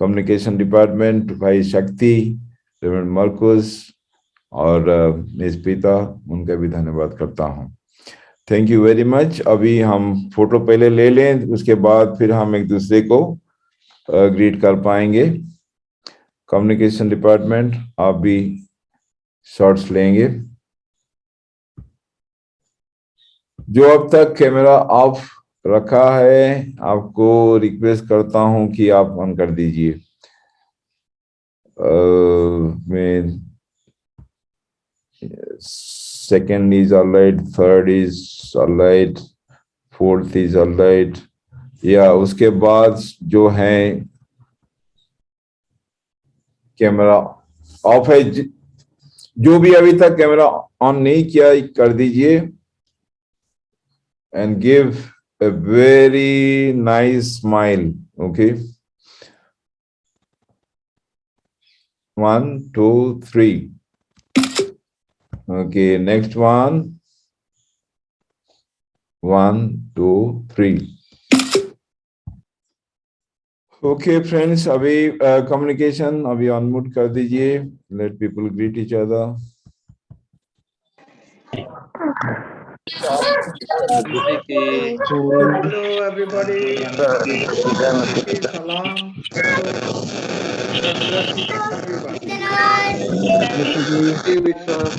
कम्युनिकेशन डिपार्टमेंट, भाई शक्ति, रेवरेंड मार्कुस और मिस पीता, उनका भी धन्यवाद करता हूँ। Thank you very much. अभी हम फोटो पहले ले लें, उसके बाद फिर हम एक दूसरे को ग्रीट कर पाएंगे। कम्युनिकेशन डिपार्टमेंट, आप भी शॉट्स लेंगे। जो अब तक कैमरा ऑफ रखा है, आपको रिक्वेस्ट करता हूं कि आप ऑन कर दीजिए। Second is alright, third is alright, fourth is alright, या उसके बाद जो है कैमरा ऑफ है, जो भी अभी तक कैमरा ऑन नहीं किया कर दीजिए। And give a very nice smile. Okay, 1 2 3. Okay, next one, 1 2 3. Okay friends, अभी कम्युनिकेशन अभी अनम्यूट कर दीजिए। Let people greet each other. Hello everybody, सलाम। God bless each and everyone. Be with us.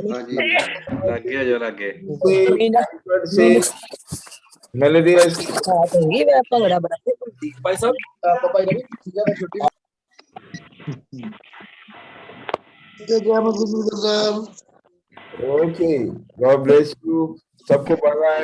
हाँ जी, लग गया जो लग गए। से melodious okay, God bless you सबको, बाय बाय।